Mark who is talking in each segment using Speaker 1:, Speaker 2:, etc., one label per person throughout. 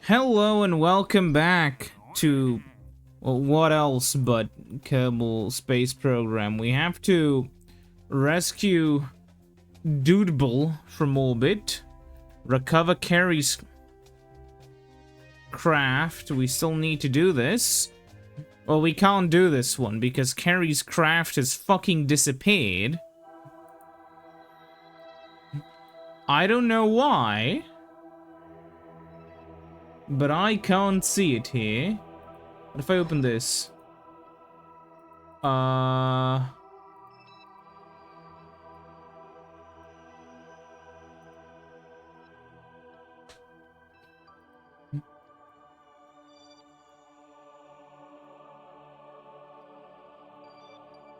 Speaker 1: Hello and welcome back to, well, what else but Kerbal Space Program. We have to rescue Dudebel from orbit, recover Carrie's craft. We still need to do this. Well, we can't do this one because Carrie's craft has fucking disappeared. I don't know why, but I can't see it here. What if I open this?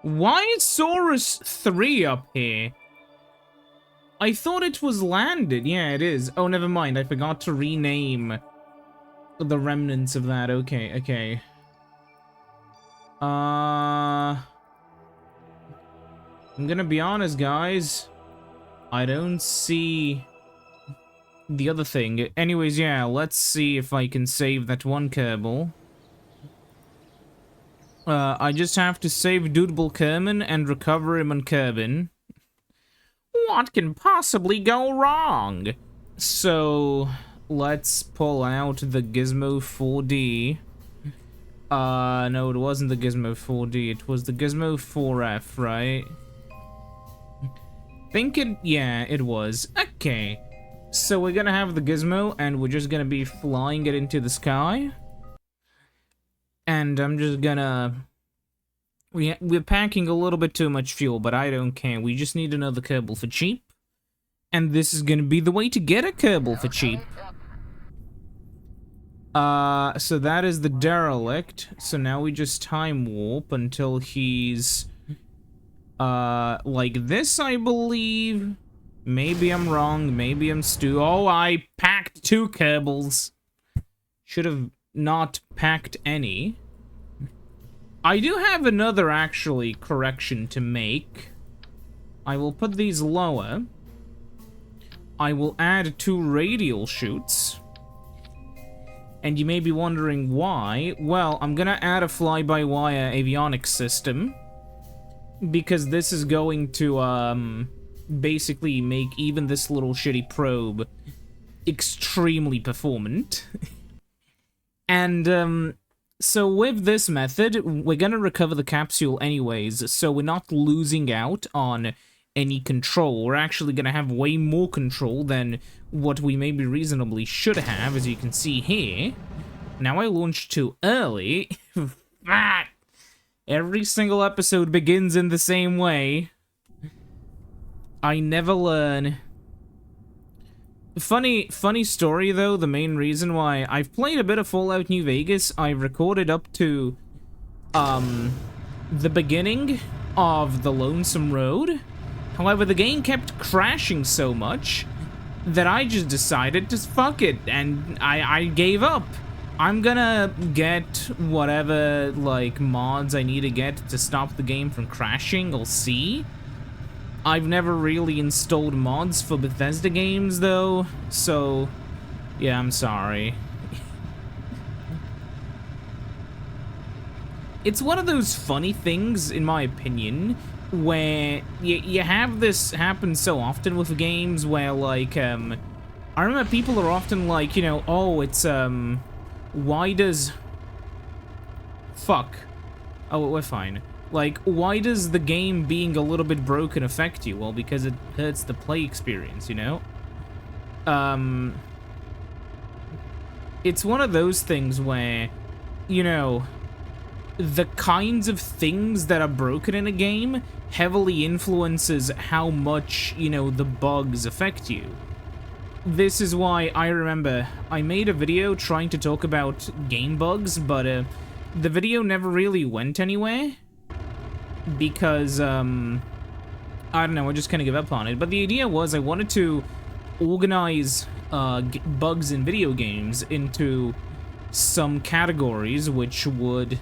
Speaker 1: Why is Saurus 3 up here? I thought it was landed. Yeah, it is. Oh, never mind. I forgot to rename the remnants of that. Okay. I'm gonna be honest, guys. I don't see the other thing. Anyways, yeah, let's see if I can save that one Kerbal. I just have to save Dudebel Kerman and recover him on Kerbin. What can possibly go wrong? So, let's pull out the Gizmo 4D. No, it wasn't the Gizmo 4D. It was the Gizmo 4F, right? Yeah, it was. Okay. So we're gonna have the Gizmo, and we're just gonna be flying it into the sky. And I'm just gonna... We're packing a little bit too much fuel, but I don't care. We just need another Kerbal for cheap. And this is gonna be the way to get a Kerbal for cheap. So that is the derelict. So now we just time warp until he's... like this, I believe. Maybe I'm wrong, maybe I'm Oh, I packed 2 Kerbals. Should have not packed any. I do have another, actually, correction to make. I will put these lower. I will add 2 radial chutes. And you may be wondering why. Well, I'm gonna add a fly-by-wire avionics system. Because this is going to, basically make even this little shitty probe extremely performant. And, so with this method, we're gonna recover the capsule anyways, so we're not losing out on any control. We're actually gonna have way more control than what we maybe reasonably should have, as you can see here. Now I launched too early. Every single episode begins in the same way. I never learn. Funny story, though, the main reason why I've played a bit of Fallout New Vegas, I've recorded up to, the beginning of the Lonesome Road. However, the game kept crashing so much that I just decided to fuck it, and I gave up. I'm gonna get whatever, like, mods I need to get to stop the game from crashing, we'll see. I've never really installed mods for Bethesda games, though, so, yeah, I'm sorry. It's one of those funny things, in my opinion, where you have this happen so often with games where, like, I remember people are often like, you know, oh, it's, why does... Fuck. Oh, we're fine. Like, why does the game being a little bit broken affect you? Well, because it hurts the play experience, you know? It's one of those things where, you know, the kinds of things that are broken in a game heavily influences how much, you know, the bugs affect you. This is why I remember I made a video trying to talk about game bugs, but the video never really went anywhere. Because, I don't know, I just kind of give up on it. But the idea was I wanted to organize bugs in video games into some categories which would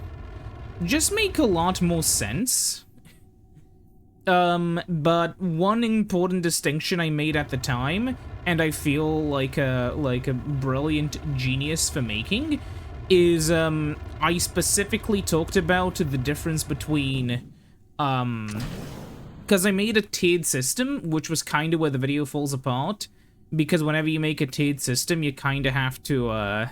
Speaker 1: just make a lot more sense. But one important distinction I made at the time and I feel like a brilliant genius for making, is I specifically talked about the difference between because I made a tiered system, which was kind of where the video falls apart, because whenever you make a tiered system, you kind of have to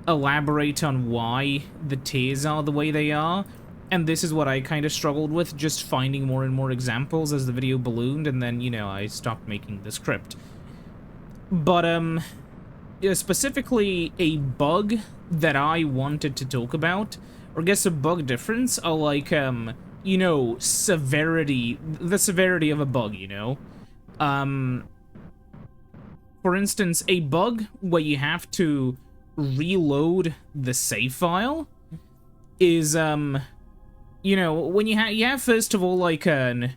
Speaker 1: elaborate on why the tiers are the way they are. And this is what I kind of struggled with, just finding more and more examples as the video ballooned, and then, you know, I stopped making the script. But, specifically a bug that I wanted to talk about, or I guess a bug difference, are like, you know, severity, the severity of a bug, you know? For instance, a bug where you have to reload the save file is, you know, when you have first of all like a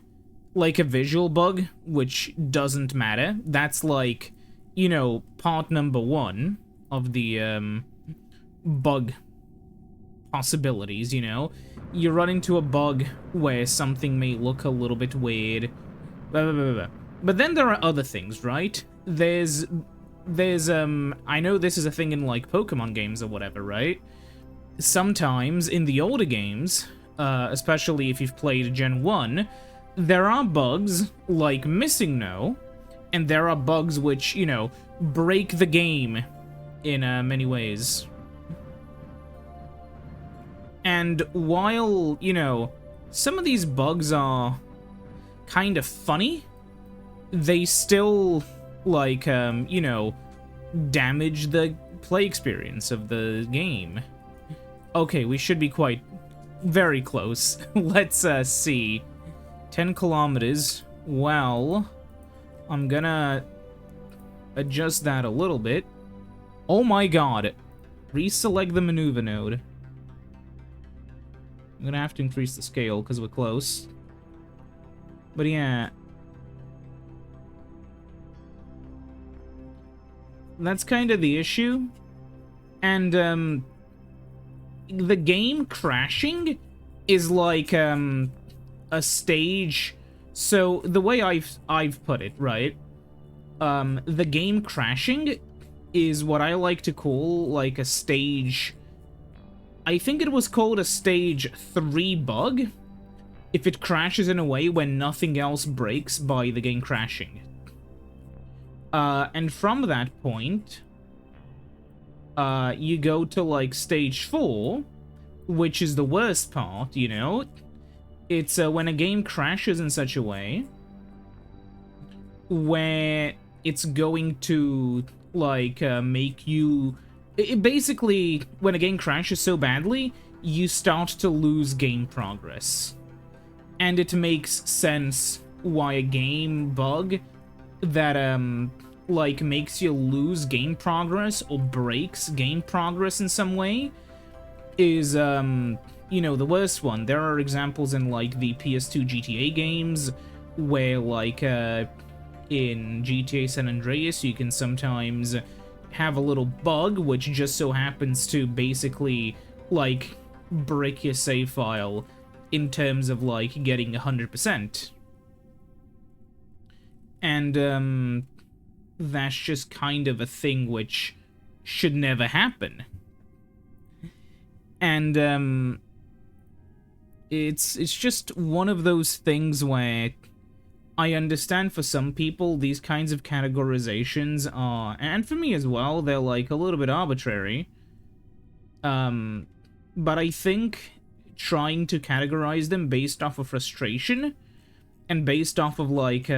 Speaker 1: visual bug, which doesn't matter. That's like, you know, part number 1 of the bug possibilities, you know. You run into a bug where something may look a little bit weird, blah, blah, blah, blah. But then there are other things, right? There's I know this is a thing in like Pokemon games or whatever, right? Sometimes in the older games, especially if you've played Gen 1, there are bugs like Missing No, and there are bugs which, you know, break the game in many ways. And while, you know, some of these bugs are kind of funny, they still, like, you know, damage the play experience of the game. Okay, we should be very close. Let's, see. 10 kilometers. Well, I'm gonna adjust that a little bit. Oh my god. Reselect the maneuver node. I'm gonna have to increase the scale because we're close. But yeah. That's kind of the issue. And, the game crashing is like, a stage. So, the way I've put it, right? The game crashing is what I like to call, like, a stage... I think it was called a stage 3 bug, if it crashes in a way when nothing else breaks by the game crashing. And from that point, you go to, like, stage 4, which is the worst part, you know? It's, when a game crashes in such a way where it's going to, like, make you... basically, when a game crashes so badly, you start to lose game progress. And it makes sense why a game bug that, like, makes you lose game progress or breaks game progress in some way is, you know, the worst one. There are examples in, like, the PS2 GTA games where, like, in GTA San Andreas, you can sometimes have a little bug which just so happens to basically, like, break your save file in terms of, like, getting 100%. And, that's just kind of a thing which should never happen. And, it's just one of those things where I understand for some people these kinds of categorizations are, and for me as well, they're like a little bit arbitrary. But I think trying to categorize them based off of frustration and based off of, like,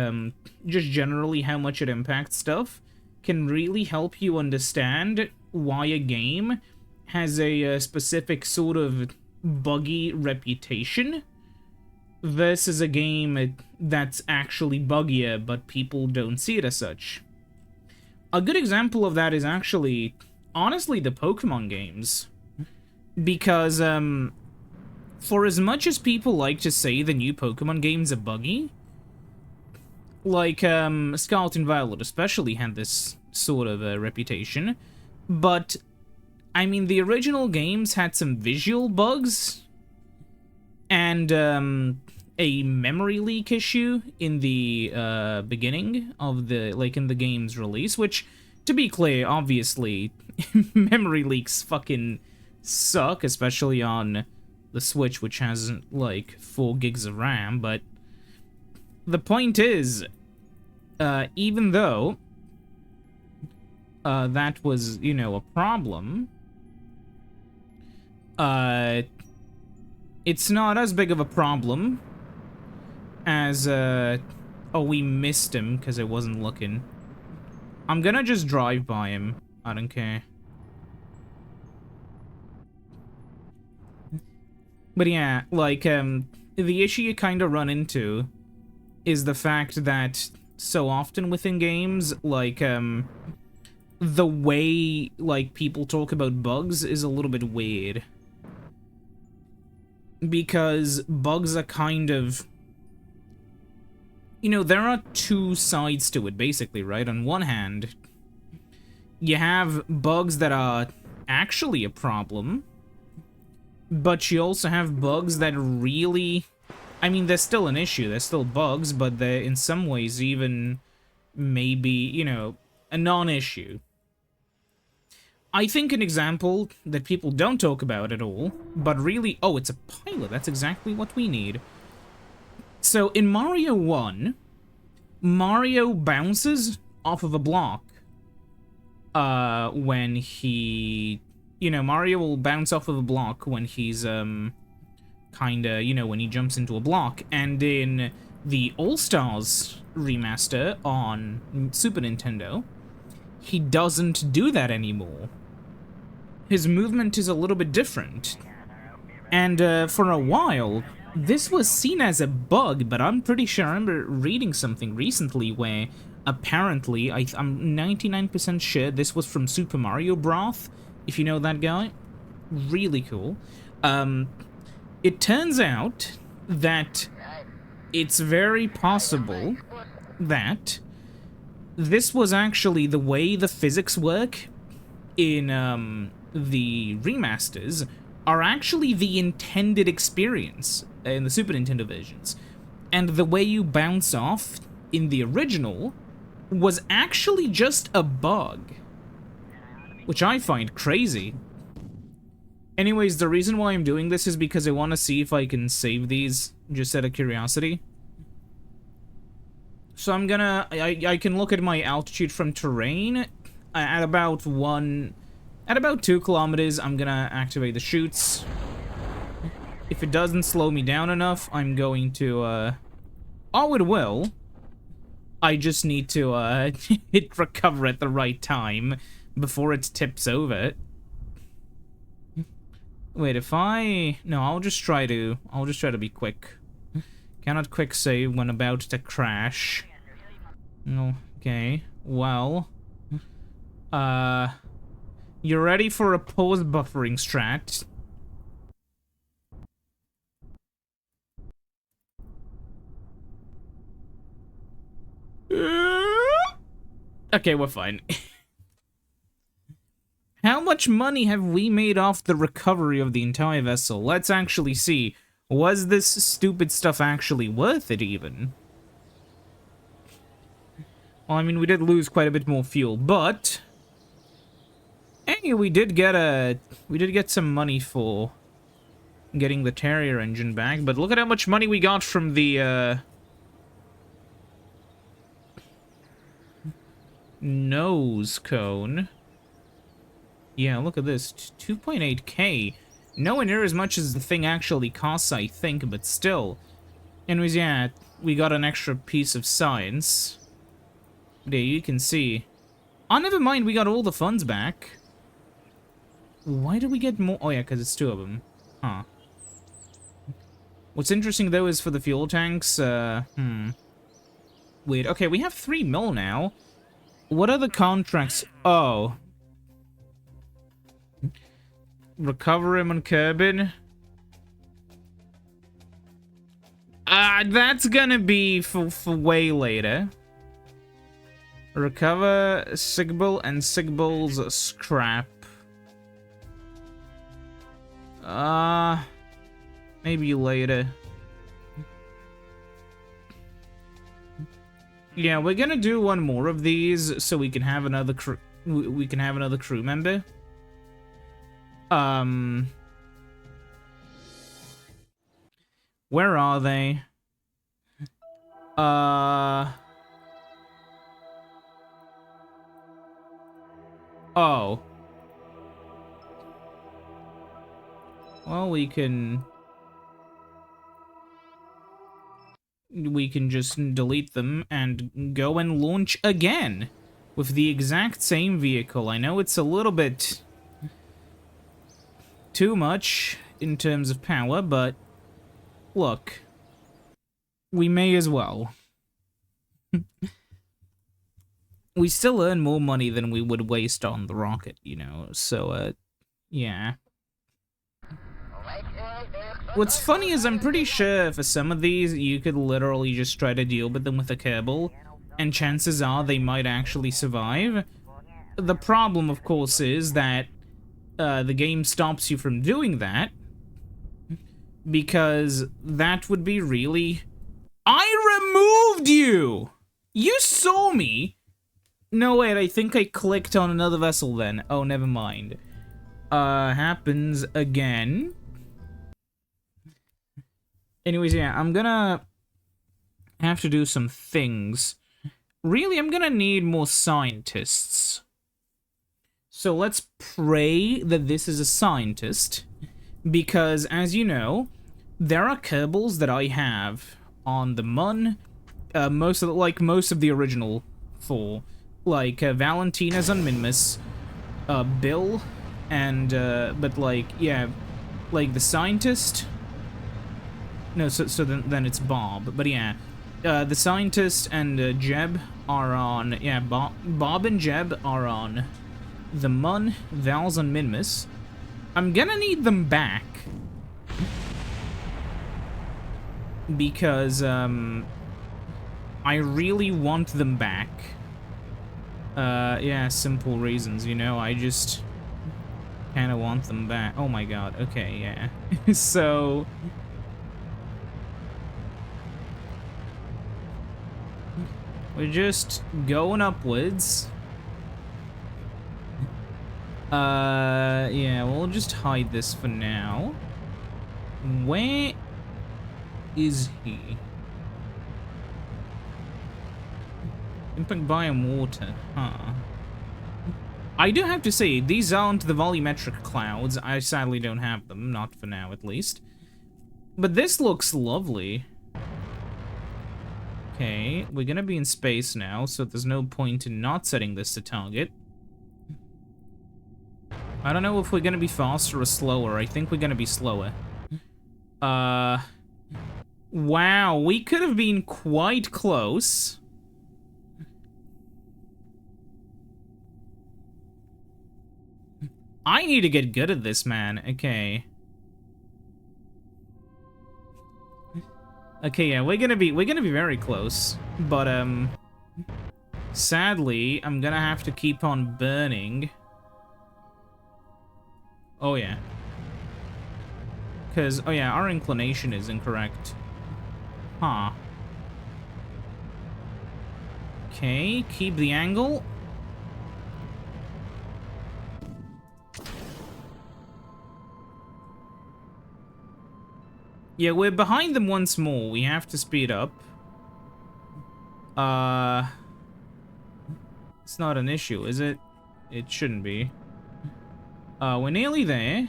Speaker 1: just generally how much it impacts stuff can really help you understand why a game has a specific sort of buggy reputation versus a game that's actually buggier, but people don't see it as such. A good example of that is actually, honestly, the Pokemon games. Because, for as much as people like to say the new Pokemon games are buggy, like, Scarlet and Violet especially had this sort of a reputation, but, I mean, the original games had some visual bugs, and, a memory leak issue in the beginning of the, like, in the game's release, which, to be clear, obviously, memory leaks fucking suck, especially on the Switch, which has, like, 4 gigs of RAM, but the point is, even though that was, you know, a problem, it's not as big of a problem as, oh, we missed him because I wasn't looking. I'm gonna just drive by him. I don't care. But yeah, like, the issue you kind of run into is the fact that so often within games, like, the way, like, people talk about bugs is a little bit weird. Because bugs are kind of... You know, there are two sides to it, basically, right? On one hand, you have bugs that are actually a problem, but you also have bugs that really... I mean, they're still an issue, they're still bugs, but they're in some ways even maybe, you know, a non-issue. I think an example that people don't talk about at all, but really... Oh, it's a pilot, that's exactly what we need. So, in Mario 1, Mario bounces off of a block. When he... You know, Mario will bounce off of a block when he's, kinda, you know, when he jumps into a block. And in the All-Stars remaster on Super Nintendo, he doesn't do that anymore. His movement is a little bit different. And, for a while... This was seen as a bug, but I'm pretty sure I remember reading something recently where apparently, I'm 99% sure this was from Super Mario Bros., if you know that guy. Really cool. It turns out that it's very possible that this was actually the way the physics work in the remasters are actually the intended experience in the Super Nintendo versions. And the way you bounce off in the original was actually just a bug, which I find crazy. Anyways, the reason why I'm doing this is because I want to see if I can save these, just out of curiosity. So I'm gonna... I can look at my altitude from terrain at about 2 kilometers. I'm gonna activate the chutes. If it doesn't slow me down enough, I'm going to, Oh, it will. I just need to, hit recover at the right time before it tips over. Wait, if I... No, I'll just try to be quick. Cannot quick save when about to crash. Okay, well... You ready for a pause buffering strat? Okay, we're fine. How much money have we made off the recovery of the entire vessel? Let's actually see. Was this stupid stuff actually worth it, even? Well, I mean, we did lose quite a bit more fuel, but... Hey, we did get some money for getting the Terrier engine back, but look at how much money we got from the, nose cone. Yeah, look at this. 2.8k. Nowhere near as much as the thing actually costs, I think, but still. Anyways, yeah, we got an extra piece of science. There, you can see. Oh, never mind, we got all the funds back. Why do we get more? Oh, yeah, because it's 2 of them. Huh. What's interesting, though, is for the fuel tanks, Weird. Okay, we have 3 mil now. What are the contracts? Oh. Recover him on Kerbal. That's gonna be for way later. Recover Sigbal and Sigbal's scrap. Maybe later. Yeah, we're gonna do one more of these so we can have another crew. We can have another crew member. Where are they? Oh. Well, we can just delete them and go and launch again with the exact same vehicle. I know it's a little bit too much in terms of power, but look, we may as well. We still earn more money than we would waste on the rocket, you know, so, yeah. What's funny is I'm pretty sure for some of these, you could literally just try to deal with them with a Kerbal, and chances are they might actually survive. The problem, of course, is that the game stops you from doing that, because that would be really... I removed you! You saw me! No, wait, I think I clicked on another vessel then. Oh, never mind. Happens again. Anyways, yeah, I'm gonna have to do some things. Really, I'm gonna need more scientists. So let's pray that this is a scientist, because, as you know, there are Kerbals that I have on the Mun, most of the original 4, like Valentina's on Minmus, Bill, and but like, yeah, like the scientist. No, so then it's Bob, but yeah, the scientist and Jeb are on, yeah, Bob and Jeb are on the Mun, Val's on Minmus. I'm gonna need them back because I really want them back. Yeah, simple reasons, you know, I just kind of want them back. Oh my god, okay, yeah. So... we're just going upwards. Yeah, we'll just hide this for now. Where is he? Impact biome water, huh? I do have to say, these aren't the volumetric clouds. I sadly don't have them, not for now at least. But this looks lovely. Okay, we're gonna be in space now, so there's no point in not setting this to target. I don't know if we're gonna be faster or slower. I think we're gonna be slower. Wow, we could have been quite close. I need to get good at this, man. Okay. Okay, yeah, we're gonna be very close. But sadly, I'm gonna have to keep on burning. Oh yeah. Cause oh yeah, our inclination is incorrect. Huh. Okay, keep the angle. Yeah, we're behind them once more. We have to speed up. It's not an issue, is it? It shouldn't be. We're nearly there.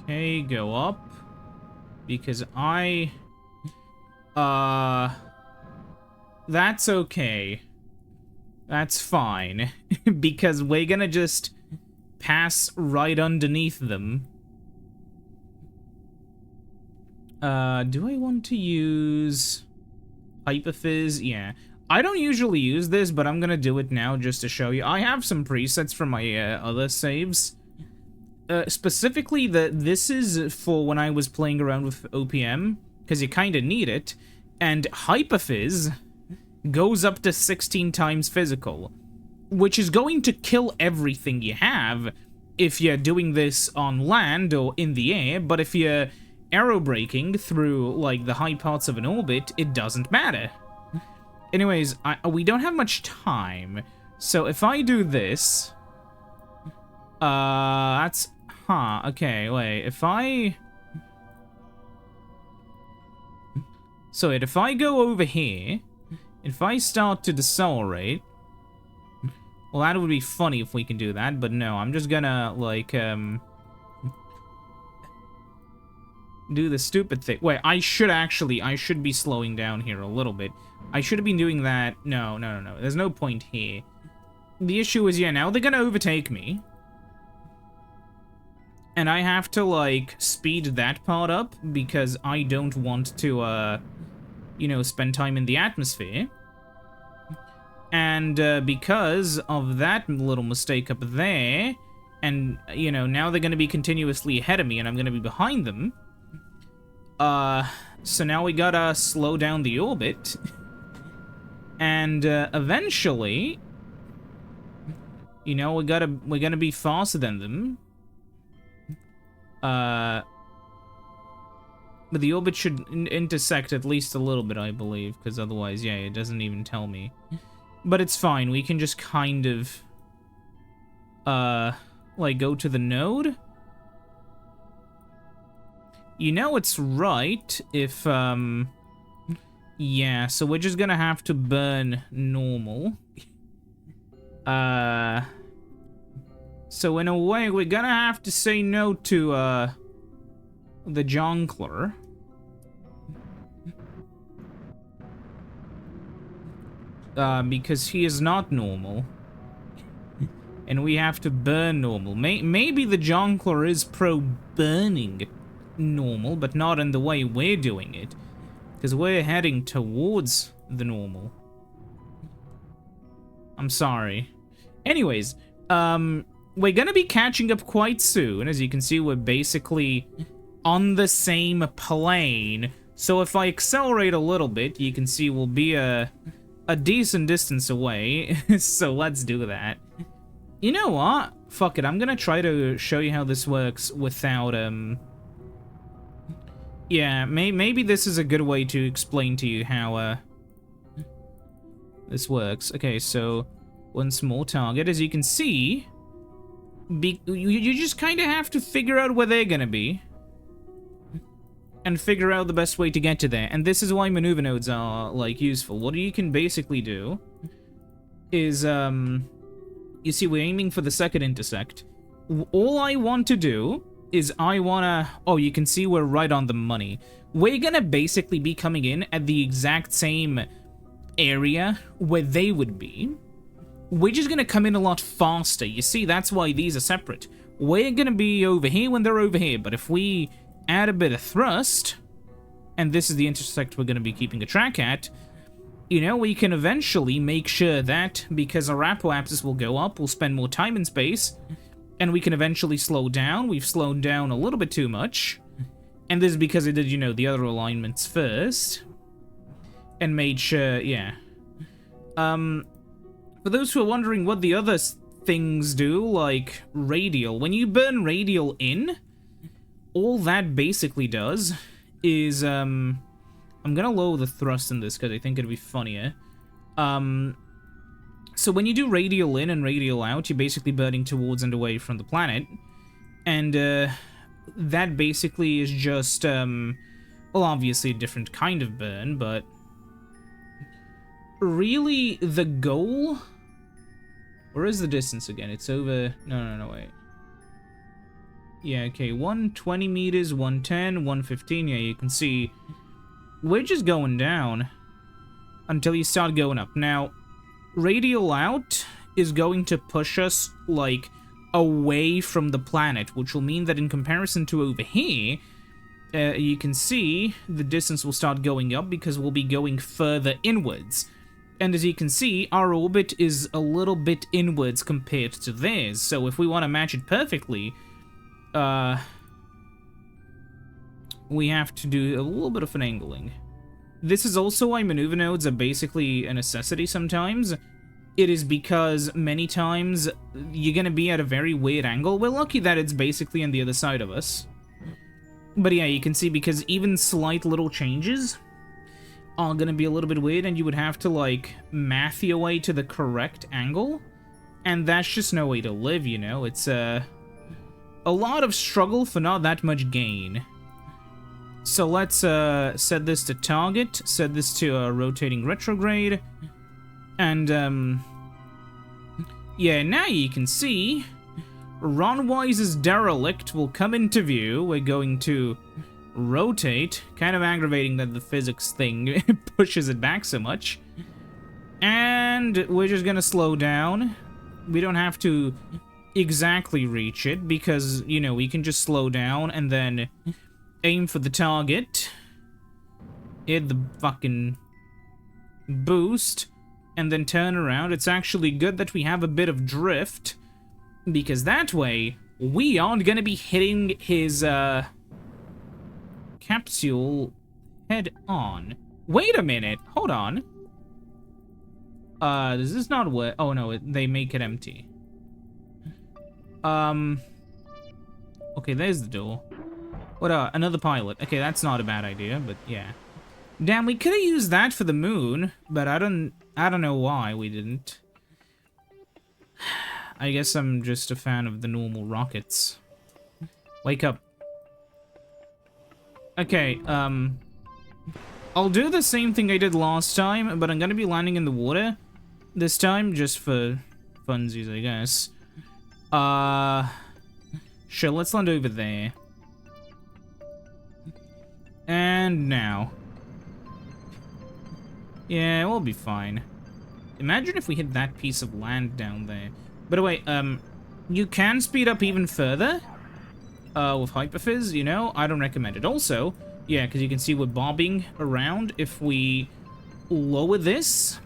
Speaker 1: Okay, go up. Because that's okay. That's fine, because we're gonna just pass right underneath them. Do I want to use Hyperfizz? Yeah. I don't usually use this, but I'm gonna do it now just to show you. I have some presets from my other saves. Specifically, this is for when I was playing around with OPM, because you kind of need it, and Hyperfizz goes up to 16 times physical, which is going to kill everything you have, if you're doing this on land or in the air, but if you're aerobraking through, like, the high parts of an orbit, it doesn't matter. Anyways, we don't have much time, so if I do this... that's... Huh, okay, wait, if I... So wait, if I go over here, if I start to decelerate... Well, that would be funny if we can do that, but no, I'm just gonna, like, do the stupid thing. Wait, I should be slowing down here a little bit. I should have been doing that. No. There's no point here. The issue is, yeah, now they're gonna overtake me. And I have to, like, speed that part up because I don't want to, you know, spend time in the atmosphere. And because of that little mistake up there, and, you know, now they're going to be continuously ahead of me and I'm going to be behind them. So now we gotta slow down the orbit. And eventually, you know, we're gonna be faster than them. But the orbit should intersect at least a little bit, I believe, because otherwise, yeah, it doesn't even tell me. But it's fine, we can just kind of, like, go to the node. You know it's right if, yeah, so we're just gonna have to burn normal. So in a way, we're gonna have to say no to, the Jonkler. Because he is not normal. And we have to burn normal. Maybe the Jonkler is pro-burning normal, but not in the way we're doing it. Because we're heading towards the normal. I'm sorry. Anyways, we're gonna be catching up quite soon. As you can see, we're basically on the same plane. So if I accelerate a little bit, you can see we'll be a decent distance away. So let's do that. You know what? Fuck it, I'm gonna try to show you how this works without, yeah, maybe this is a good way to explain to you how, this works. Okay, so, one small target. As you can see, you just kind of have to figure out where they're gonna be. And figure out the best way to get to there. And this is why maneuver nodes are, like, useful. What you can basically do is, you see, we're aiming for the second intersect. All I want to do is oh, you can see we're right on the money. We're gonna basically be coming in at the exact same area where they would be. We're just gonna come in a lot faster. You see, that's why these are separate. We're gonna be over here when they're over here, but if we add a bit of thrust, and this is the intersect we're gonna be keeping a track at, you know, we can eventually make sure that, because our apoapsis will go up, we'll spend more time in space, and we can eventually slow down. We've slowed down a little bit too much, and this is because I did, you know, the other alignments first, and made sure, yeah. For those who are wondering what the other things do, like radial, when you burn radial in, all that basically does is, I'm gonna lower the thrust in this because I think it'd be funnier. So when you do radial in and radial out, you're basically burning towards and away from the planet. And, that basically is just, well, obviously a different kind of burn, but really the goal... Where is the distance again? It's over... No, wait. Yeah, okay, 120 meters, 110, 115, yeah, you can see... We're just going down until you start going up. Now, radial out is going to push us, like, away from the planet, which will mean that in comparison to over here, you can see the distance will start going up because we'll be going further inwards. And as you can see, our orbit is a little bit inwards compared to theirs, so if we want to match it perfectly, we have to do a little bit of an angling. This is also why maneuver nodes are basically a necessity sometimes, it is because many times you're gonna be at a very weird angle. We're lucky that it's basically on the other side of us. But yeah, you can see because even slight little changes are gonna be a little bit weird, and you would have to, like, math your way to the correct angle. And that's just no way to live, you know? It's, a lot of struggle for not that much gain. So let's, set this to target, set this to a rotating retrograde, and, yeah, now you can see Ronwise's derelict will come into view. We're going to rotate. Kind of aggravating that the physics thing pushes it back so much. And we're just gonna slow down. We don't have to exactly reach it because, you know, we can just slow down and then aim for the target. Hit the fucking boost and then turn around. It's actually good that we have a bit of drift because that way we aren't gonna be hitting his, capsule head on. Wait a minute, hold on. Does this not work? Oh no, they make it empty. Okay, there's the door. What, another pilot. Okay, that's not a bad idea, but yeah. Damn, we could have used that for the moon, but I don't know why we didn't. I guess I'm just a fan of the normal rockets. Wake up. Okay, I'll do the same thing I did last time, but I'm gonna be landing in the water this time, just for funsies, I guess. Sure, let's land over there. And now. Yeah, we'll be fine. Imagine if we hit that piece of land down there. By the way, you can speed up even further. With Hyperfizz, you know, I don't recommend it. Also, yeah, because you can see we're bobbing around. If we lower this,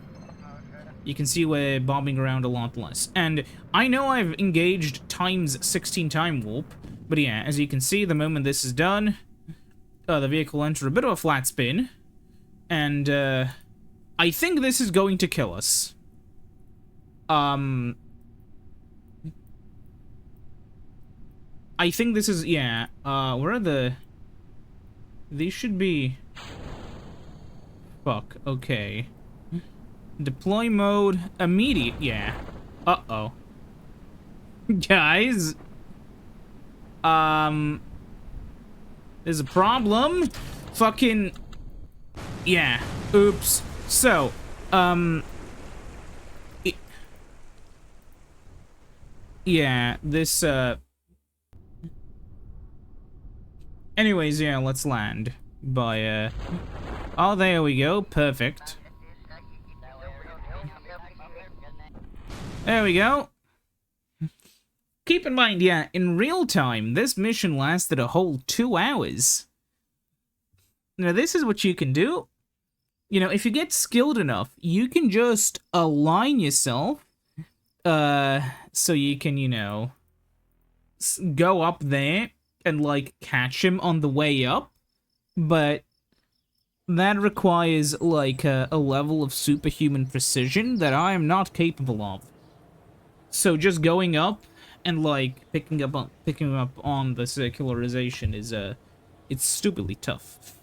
Speaker 1: you can see we're bobbing around a lot less. And I know I've engaged times 16 time warp, but yeah, as you can see, the moment this is done, the vehicle will enter a bit of a flat spin, and I think this is going to kill us. I think this is, yeah, where are the... These should be... Fuck, okay. Deploy mode, immediate, yeah. Uh-oh. Guys. There's a problem. Fucking... Yeah, oops. So, yeah, this, anyways, yeah, let's land by, oh, there we go. Perfect. There we go. Keep in mind, yeah, in real time, this mission lasted a whole 2 hours. Now, this is what you can do. You know, if you get skilled enough, you can just align yourself, so you can, you know, go up there and, like, catch him on the way up, but that requires, like, a level of superhuman precision that I am not capable of. So just going up and, like, picking up on the circularization is, it's stupidly tough.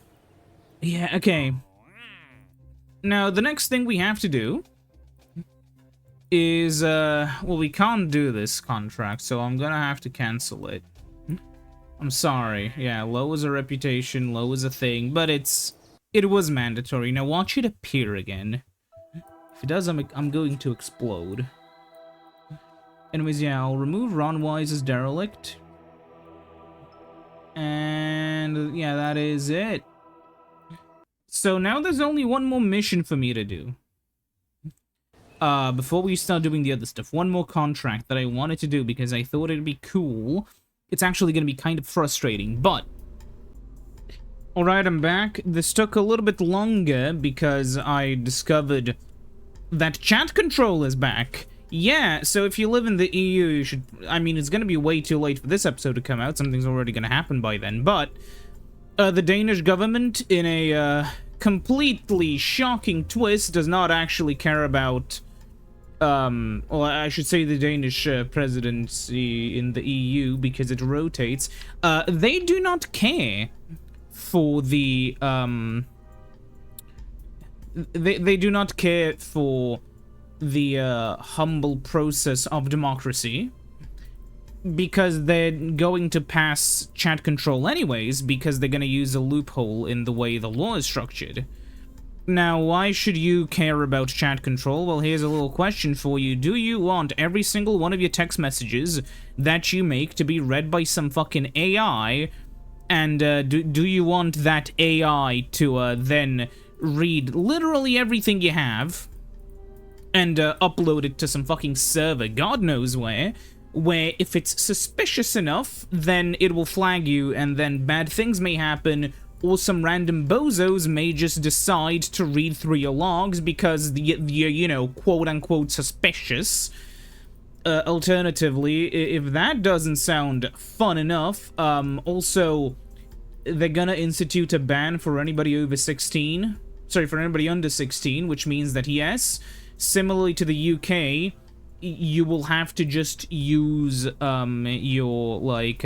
Speaker 1: Yeah, okay. Now, the next thing we have to do is, well, we can't do this contract, so I'm gonna have to cancel it. I'm sorry. Yeah, low is a reputation, low is a thing, but it was mandatory. Now watch it appear again. If it does, I'm going to explode. Anyways, yeah, I'll remove Ron Wise's derelict. And yeah, that is it. So now there's only one more mission for me to do. Before we start doing the other stuff, one more contract that I wanted to do because I thought it'd be cool. It's actually going to be kind of frustrating, but... Alright, I'm back. This took a little bit longer because I discovered that chat control is back. Yeah, so if you live in the EU, you should... I mean, it's going to be way too late for this episode to come out. Something's already going to happen by then, but... the Danish government, in a, completely shocking twist, does not actually care about Well, I should say the Danish presidency in the EU, because it rotates, they do not care for the, they do not care for the, humble process of democracy, because they're going to pass chat control anyways, because they're going to use a loophole in the way the law is structured. Now, why should you care about chat control? Well, here's a little question for you. Do you want every single one of your text messages that you make to be read by some fucking AI? And do you want that AI to then read literally everything you have and upload it to some fucking server, God knows where if it's suspicious enough, then it will flag you, and then bad things may happen, or some random bozos may just decide to read through your logs because you're, you know, quote-unquote suspicious. Alternatively, if that doesn't sound fun enough, also, they're gonna institute a ban for anybody over 16. Sorry, for anybody under 16, which means that, yes, similarly to the UK, you will have to just use, your, like,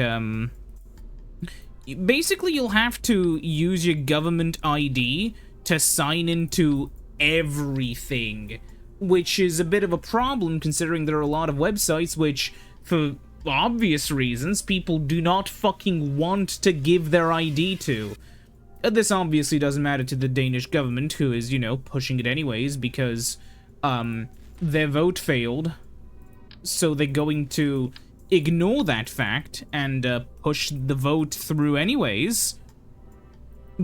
Speaker 1: basically, you'll have to use your government ID to sign into everything, which is a bit of a problem considering there are a lot of websites which, for obvious reasons, people do not fucking want to give their ID to. This obviously doesn't matter to the Danish government, who is, you know, pushing it anyways because, their vote failed, so they're going to ignore that fact and push the vote through anyways,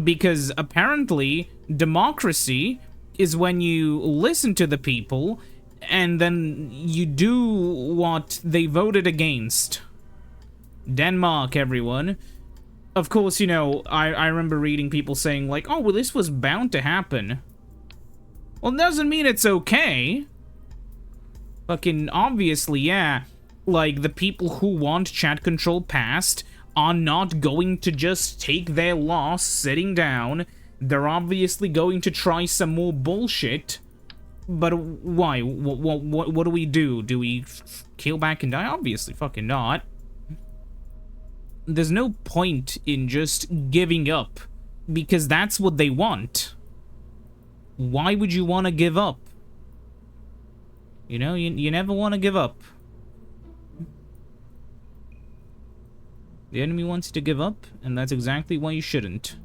Speaker 1: because apparently democracy is when you listen to the people and then you do what they voted against. Denmark, everyone. Of course, you know, I remember reading people saying like, oh, well, this was bound to happen. Well, it doesn't mean it's okay. Fucking obviously, yeah. Like, the people who want chat control passed are not going to just take their loss sitting down. They're obviously going to try some more bullshit. But why? What do we do? Do we kill back and die? Obviously fucking not. There's no point in just giving up, because that's what they want. Why would you want to give up? You know, you never want to give up. The enemy wants you to give up, and that's exactly why you shouldn't.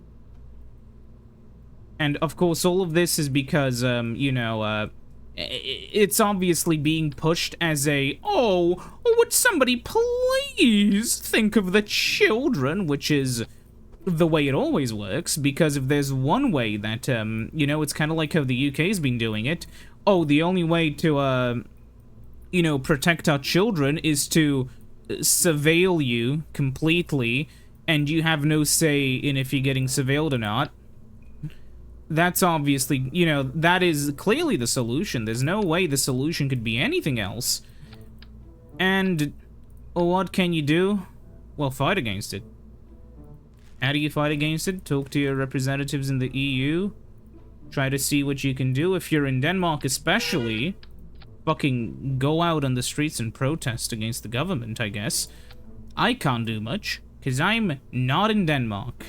Speaker 1: And, of course, all of this is because, you know, it's obviously being pushed as a, oh, would somebody please think of the children, which is the way it always works, because if there's one way that, you know, it's kind of like how the UK's been doing it, oh, the only way to, you know, protect our children is to surveil you completely, and you have no say in if you're getting surveilled or not. That's obviously, you know, that is clearly the solution. There's no way the solution could be anything else. And what can you do? Well, fight against it. How do you fight against it? Talk to your representatives in the EU. Try to see what you can do. If you're in Denmark especially, fucking go out on the streets and protest against the government, I guess. I can't do much, because I'm not in Denmark.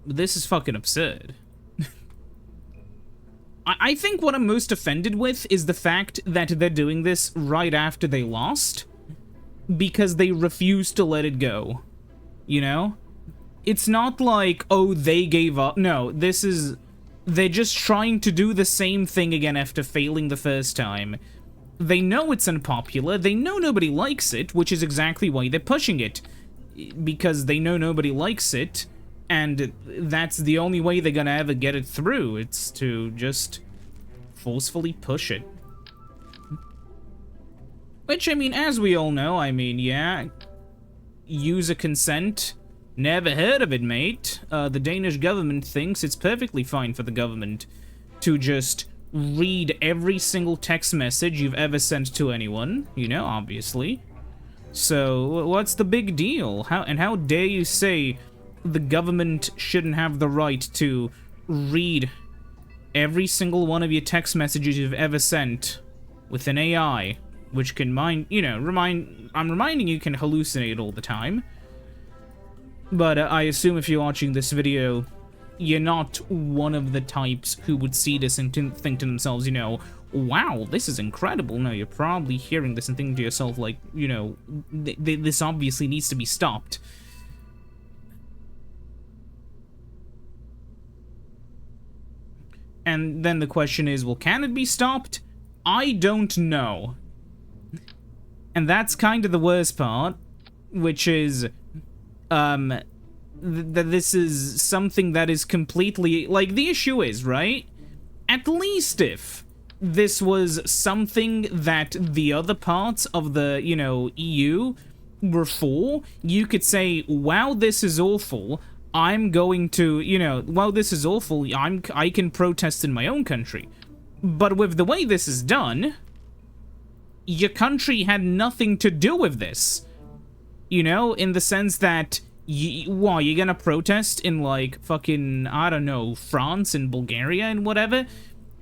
Speaker 1: This is fucking absurd. I think what I'm most offended with is the fact that they're doing this right after they lost, because they refuse to let it go. You know? It's not like, oh, they gave up. No, this is... They're just trying to do the same thing again after failing the first time. They know it's unpopular, they know nobody likes it, which is exactly why they're pushing it. Because they know nobody likes it, and that's the only way they're gonna ever get it through. It's to just forcefully push it. Which, I mean, as we all know, I mean, yeah, user consent. Never heard of it, mate. The Danish government thinks it's perfectly fine for the government to just read every single text message you've ever sent to anyone, you know, obviously. So, what's the big deal? How dare you say the government shouldn't have the right to read every single one of your text messages you've ever sent with an AI, which can I'm reminding you can hallucinate all the time. But I assume if you're watching this video, you're not one of the types who would see this and think to themselves, wow, this is incredible. No, you're probably hearing this and thinking to yourself, like, this obviously needs to be stopped. And then the question is, well, can it be stopped? I don't know. And that's kind of the worst part, which is, that this is something that is completely, like, the issue is, right? At least if this was something that the other parts of the, EU were for, you could say, wow, this is awful. I'm going to, well, this is awful. I can protest in my own country. But with the way this is done, your country had nothing to do with this. In the sense that, you're gonna protest in, like, fucking, I don't know, France and Bulgaria and whatever?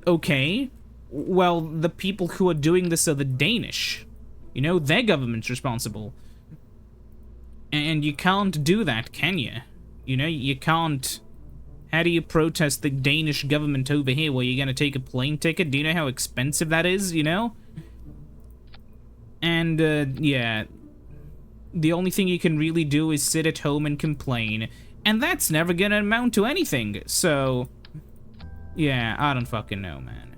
Speaker 1: Okay. Well, the people who are doing this are the Danish. Their government's responsible. And you can't do that, can you? You can't... How do you protest the Danish government over here? Well, you're gonna take a plane ticket? Do you know how expensive that is, And, yeah. The only thing you can really do is sit at home and complain. And that's never gonna amount to anything, so... Yeah, I don't fucking know, man.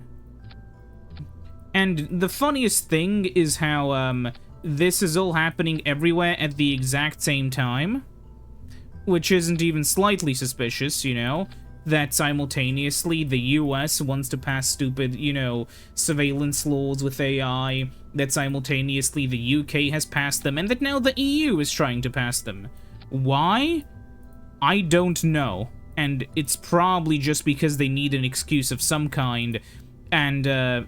Speaker 1: And the funniest thing is how, this is all happening everywhere at the exact same time. Which isn't even slightly suspicious, that simultaneously the US wants to pass stupid, surveillance laws with AI, that simultaneously the UK has passed them, and that now the EU is trying to pass them. Why? I don't know. And it's probably just because they need an excuse of some kind, and,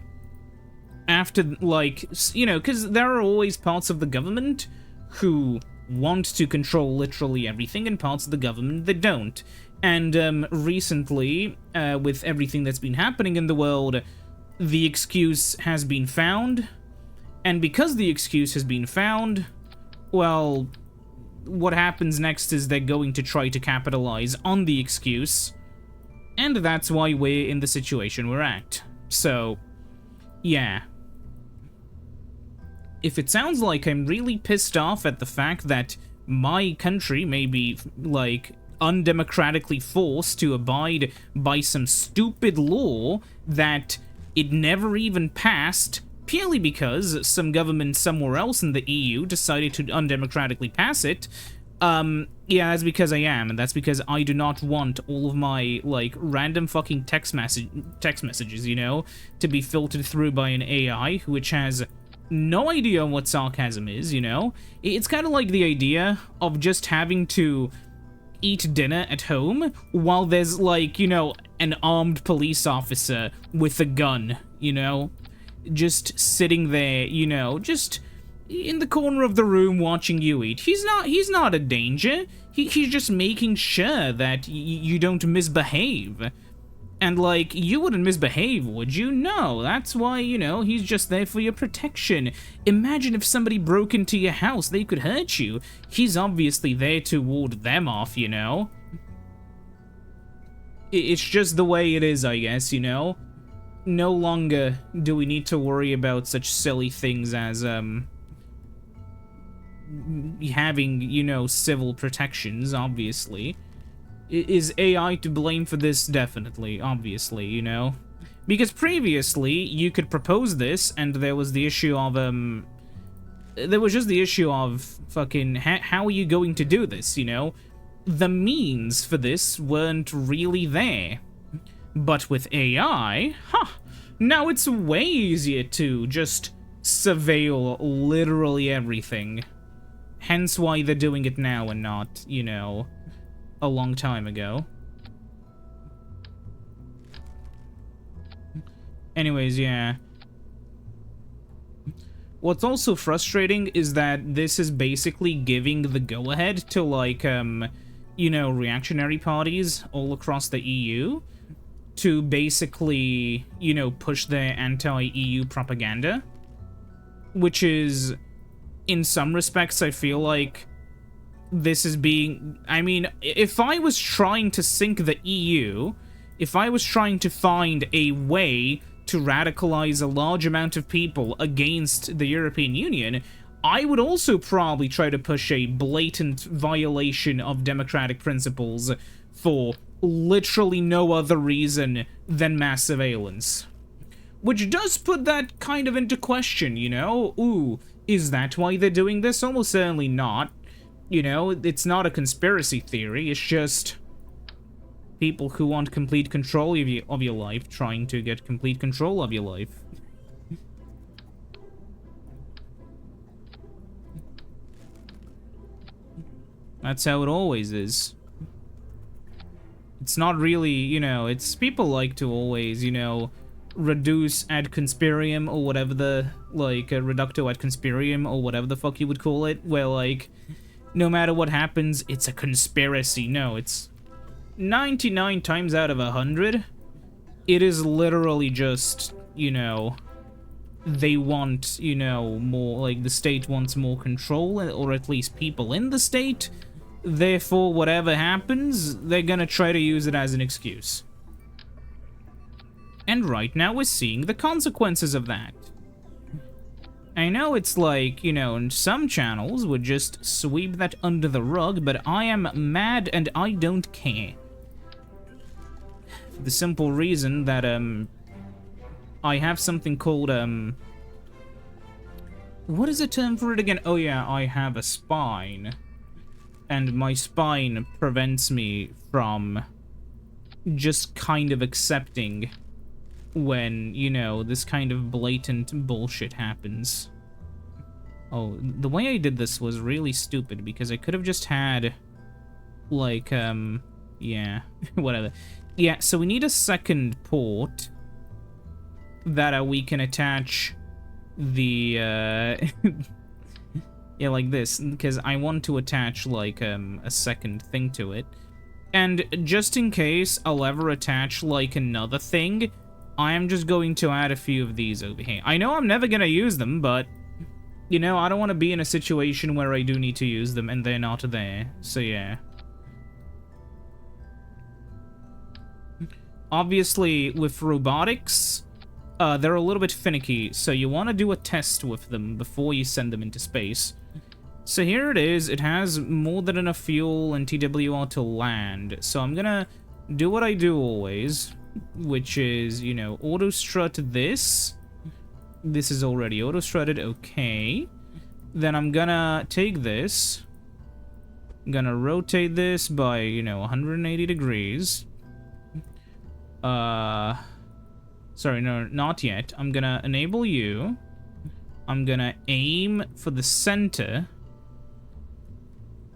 Speaker 1: after, like, because there are always parts of the government who want to control literally everything, and parts of the government that don't. And, recently, with everything that's been happening in the world, the excuse has been found, and because the excuse has been found, well, what happens next is they're going to try to capitalize on the excuse, and that's why we're in the situation we're at. So, yeah. If it sounds like I'm really pissed off at the fact that my country may be, like, undemocratically forced to abide by some stupid law that it never even passed, purely because some government somewhere else in the EU decided to undemocratically pass it, yeah, that's because I am, and that's because I do not want all of my, like, random fucking text messages, to be filtered through by an AI, which has no idea what sarcasm is, It's kind of like the idea of just having to eat dinner at home while there's, like, an armed police officer with a gun, just sitting there, just in the corner of the room watching you eat. He's not a danger. He's just making sure that you don't misbehave. And, like, you wouldn't misbehave, would you? No, that's why, he's just there for your protection. Imagine if somebody broke into your house, they could hurt you. He's obviously there to ward them off, It's just the way it is, I guess, No longer do we need to worry about such silly things as, having, civil protections, obviously. Is AI to blame for this? Definitely, obviously, Because previously, you could propose this, and there was the issue of, there was just the issue of, fucking, how are you going to do this, The means for this weren't really there. But with AI, now it's way easier to just surveil literally everything. Hence why they're doing it now and not, a long time ago. Anyways, yeah. What's also frustrating is that this is basically giving the go-ahead to, like, reactionary parties all across the EU. to basically, you know, push their anti-EU propaganda, which is, in some respects, I feel like this is being... I mean, if I was trying to sink the EU, if I was trying to find a way to radicalize a large amount of people against the European Union, I would also probably try to push a blatant violation of democratic principles for literally no other reason than mass surveillance. Which does put that kind of into question, you know? Ooh, is that why they're doing this? Almost certainly not. You know, it's not a conspiracy theory, it's just people who want complete control of your life trying to get complete control of your life. That's how it always is. It's not really, you know, it's people like to always, you know, reduce ad conspirium or whatever the, like, reducto ad conspirium or whatever the fuck you would call it, where, like, no matter what happens, it's a conspiracy. No, it's 99 times out of 100, it is literally just, you know, they want, you know, more, like, the state wants more control, or at least people in the state. Therefore, whatever happens, they're gonna try to use it as an excuse. And right now we're seeing the consequences of that. I know it's like, you know, some channels would just sweep that under the rug, but I am mad and I don't care. For the simple reason that, I have something called, what is the term for it again? Oh yeah, I have a spine. And my spine prevents me from just kind of accepting when, you know, this kind of blatant bullshit happens. Oh, the way I did this was really stupid, because I could have just had, like, yeah, whatever. Yeah, so we need a second port that we can attach the, yeah, like this, because I want to attach, like, a second thing to it. And just in case I'll ever attach, like, another thing, I am just going to add a few of these over here. I know I'm never gonna use them, but, you know, I don't want to be in a situation where I do need to use them and they're not there. So, yeah. Obviously, with robotics, they're a little bit finicky, so you want to do a test with them before you send them into space. So here it is. It has more than enough fuel and TWR to land. So I'm gonna do what I do always, which is, you know, auto-strut this. This is already auto-strutted, okay. Then I'm gonna take this. I'm gonna rotate this by, you know, 180 degrees. Sorry, no, not yet. I'm gonna enable you. I'm gonna aim for the center.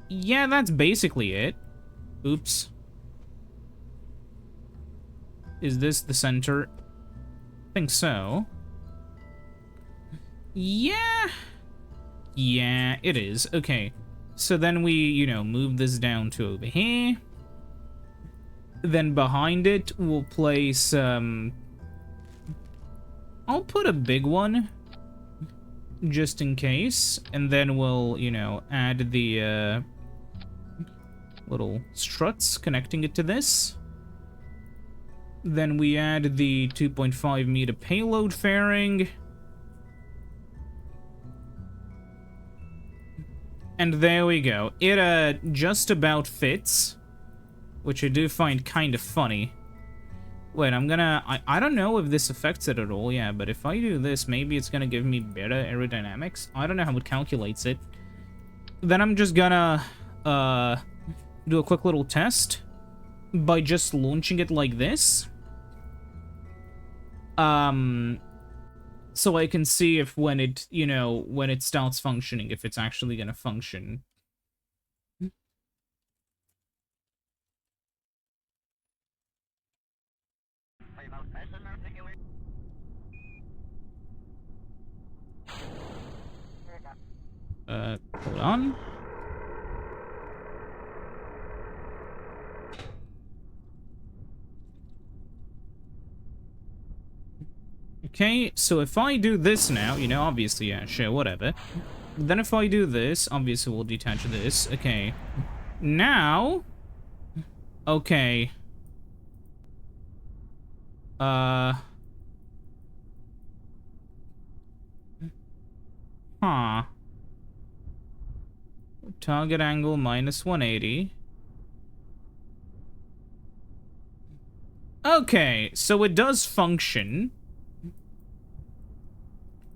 Speaker 1: Yeah, that's basically it. Oops. Is this the center? I think so. Yeah. Yeah, it is. Okay. So then we, you know, move this down to over here. Then behind it, we'll place, I'll put a big one, just in case. And then we'll, you know, add the, little struts connecting it to this. Then we add the 2.5 meter payload fairing. And there we go. It, just about fits, which I do find kind of funny. Wait, I'm gonna... I don't know if this affects it at all, yeah, but if I do this, maybe it's gonna give me better aerodynamics. I don't know how it calculates it. Then I'm just gonna, do a quick little test by just launching it like this. So I can see if when it, you know, when it starts functioning, if it's actually gonna function. Hold on. Okay, so if I do this now, you know, obviously, yeah, sure, whatever. Then if I do this, obviously we'll detach this. Okay. Now... Okay. Huh. Target angle minus 180. Okay, so it does function.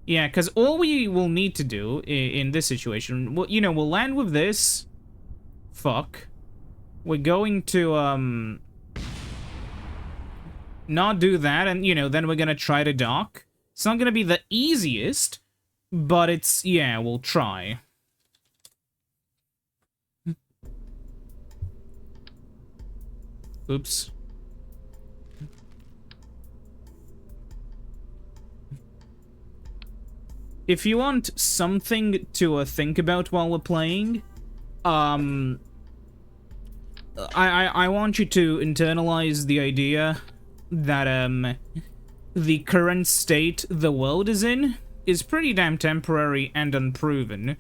Speaker 1: Yeah, because all we will need to do in this situation, well, you know, we'll land with this. Fuck. We're going to, not do that, and, you know, then we're gonna try to dock. It's not gonna be the easiest, but it's, yeah, we'll try. Oops. If you want something to think about while we're playing, I want you to internalize the idea that, the current state the world is in is pretty damn temporary and unproven.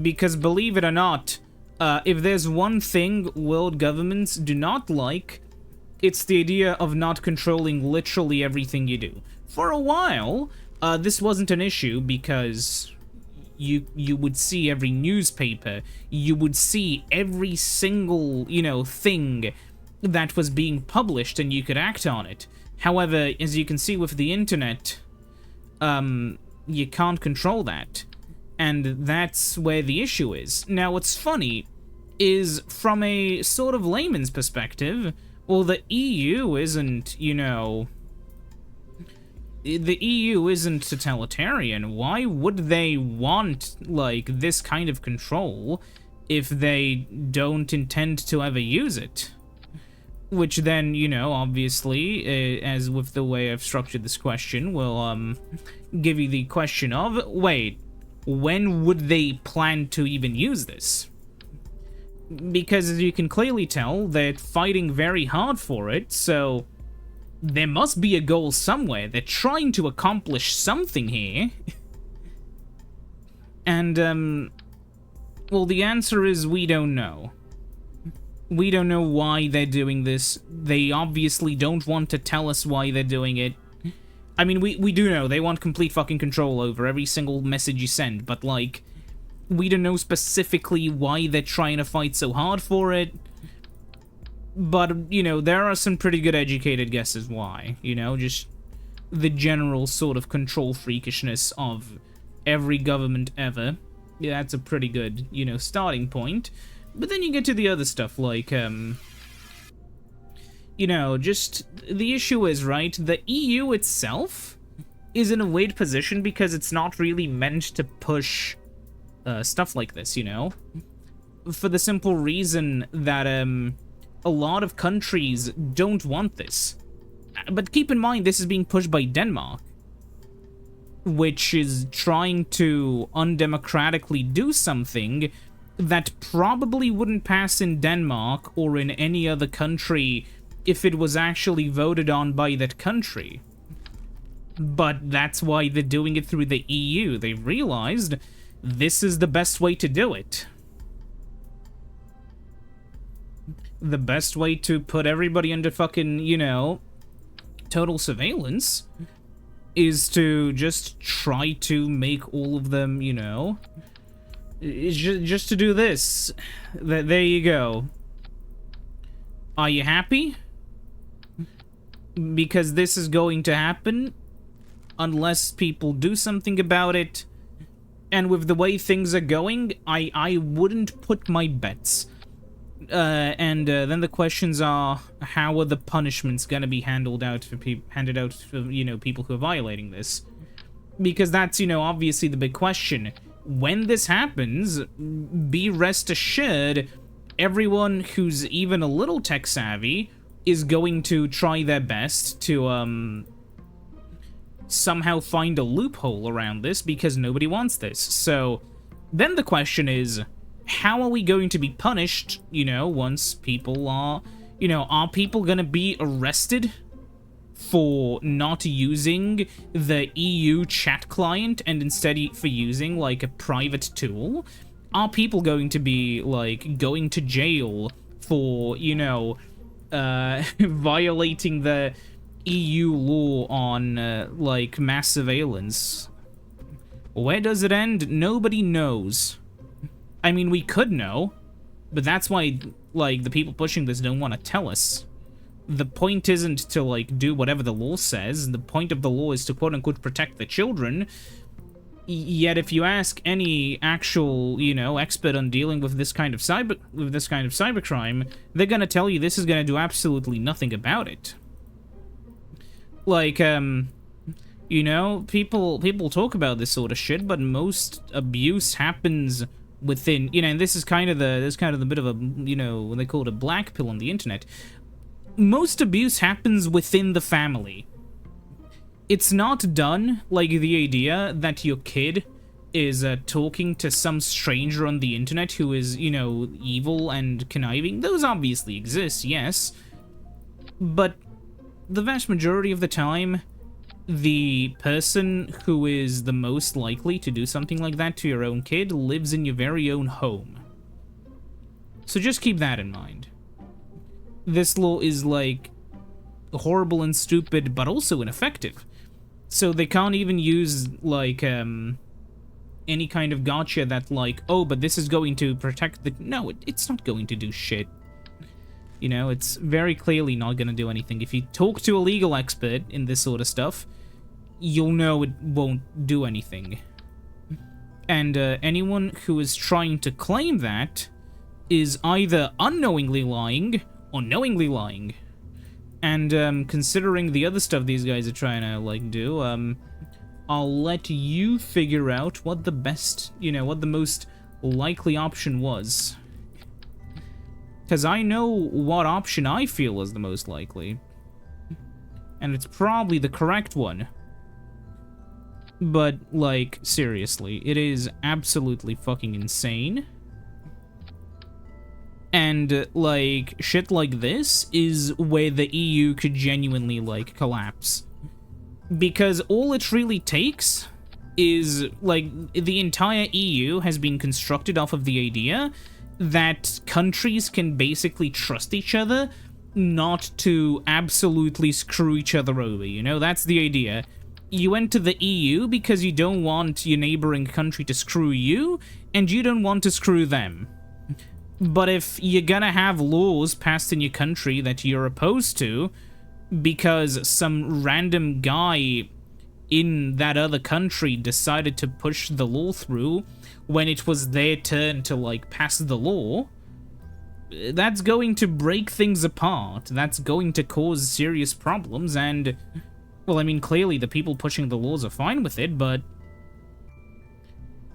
Speaker 1: Because believe it or not, if there's one thing world governments do not like, it's the idea of not controlling literally everything you do. For a while, this wasn't an issue because you would see every newspaper, you would see every single, you know, thing that was being published and you could act on it. However, as you can see with the internet, you can't control that. And that's where the issue is. Now, what's funny is, from a sort of layman's perspective, well, the EU isn't, you know... The EU isn't totalitarian. Why would they want, like, this kind of control if they don't intend to ever use it? Which then, you know, obviously, as with the way I've structured this question, will, give you the question of, wait, when would they plan to even use this? Because as you can clearly tell, they're fighting very hard for it, so there must be a goal somewhere. They're trying to accomplish something here. And, well, the answer is we don't know. We don't know why they're doing this. They obviously don't want to tell us why they're doing it. I mean, we do know they want complete fucking control over every single message you send, but, like, we don't know specifically why they're trying to fight so hard for it. But, you know, there are some pretty good educated guesses why, you know, just the general sort of control freakishness of every government ever. Yeah, that's a pretty good, you know, starting point. But then you get to the other stuff, like, you know, just, the issue is, right, the EU itself is in a weird position because it's not really meant to push, stuff like this, you know? For the simple reason that, a lot of countries don't want this. But keep in mind, this is being pushed by Denmark, which is trying to undemocratically do something that probably wouldn't pass in Denmark or in any other country if it was actually voted on by that country. But that's why they're doing it through the EU. They realized this is the best way to do it. The best way to put everybody under fucking, you know, total surveillance is to just try to make all of them, you know, just to do this. There you go. Are you happy? Because this is going to happen unless people do something about it. And with the way things are going, I wouldn't put my bets. And then the questions are, how are the punishments gonna be handed out for, you know, people who are violating this? Because that's, you know, obviously the big question. When this happens, be rest assured, everyone who's even a little tech savvy is going to try their best to, somehow find a loophole around this, because nobody wants this. So, then the question is, how are we going to be punished, you know, once people are, you know, are people gonna be arrested for not using the EU chat client and instead for using, like, a private tool? Are people going to be, like, going to jail for, you know, violating the EU law on, like, mass surveillance? Where does it end? Nobody knows. I mean, we could know, but that's why, like, the people pushing this don't want to tell us. The point isn't to, like, do whatever the law says. The point of the law is to, quote-unquote, protect the children. Yet if you ask any actual, you know, expert on dealing with this kind of cybercrime, they're gonna tell you this is gonna do absolutely nothing about it. Like, you know, people talk about this sort of shit, but most abuse happens within, you know, and this is kind of the bit of a, you know, what they call it, a black pill on the internet. Most abuse happens within the family. It's not done, like the idea that your kid is talking to some stranger on the internet who is, you know, evil and conniving. Those obviously exist, yes. But the vast majority of the time, the person who is the most likely to do something like that to your own kid lives in your very own home. So just keep that in mind. This law is, like, horrible and stupid, but also ineffective. So they can't even use, like, any kind of gotcha that, like, oh, but this is going to protect the... No, it's not going to do shit. You know, it's very clearly not going to do anything. If you talk to a legal expert in this sort of stuff, you'll know it won't do anything. And anyone who is trying to claim that is either unknowingly lying or knowingly lying. And considering the other stuff these guys are trying to, like, do, I'll let you figure out what the best, you know, what the most likely option was. Because I know what option I feel is the most likely. And it's probably the correct one. But, like, seriously, it is absolutely fucking insane. And, like, shit like this is where the EU could genuinely, like, collapse. Because all it really takes is, like, the entire EU has been constructed off of the idea that countries can basically trust each other not to absolutely screw each other over, you know? That's the idea. You enter the EU because you don't want your neighboring country to screw you, and you don't want to screw them. But if you're gonna have laws passed in your country that you're opposed to because some random guy in that other country decided to push the law through when it was their turn to, like, pass the law, that's going to break things apart. That's going to cause serious problems, and, well, I mean, clearly the people pushing the laws are fine with it, but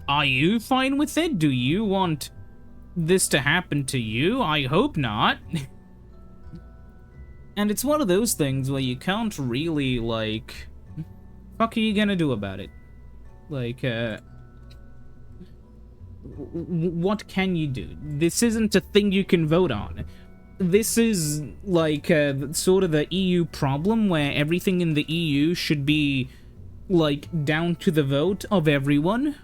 Speaker 1: are you fine with it? Do you want this to happen to you? I hope not. And it's one of those things where you can't really, like, fuck are you gonna do about it? Like, what can you do? This isn't a thing you can vote on. This is, like, sort of the EU problem where everything in the EU should be, like, down to the vote of everyone,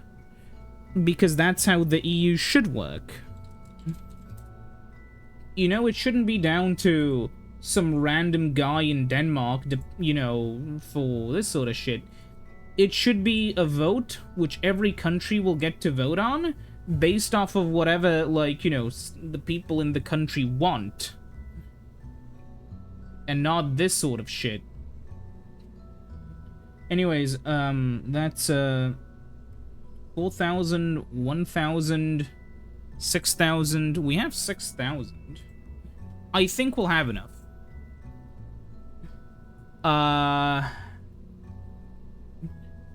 Speaker 1: because that's how the EU should work. You know, it shouldn't be down to some random guy in Denmark, you know, for this sort of shit. It should be a vote which every country will get to vote on based off of whatever, like, you know, the people in the country want. And not this sort of shit. Anyways, that's, 4,000, 1,000, 6,000. We have 6,000. I think we'll have enough.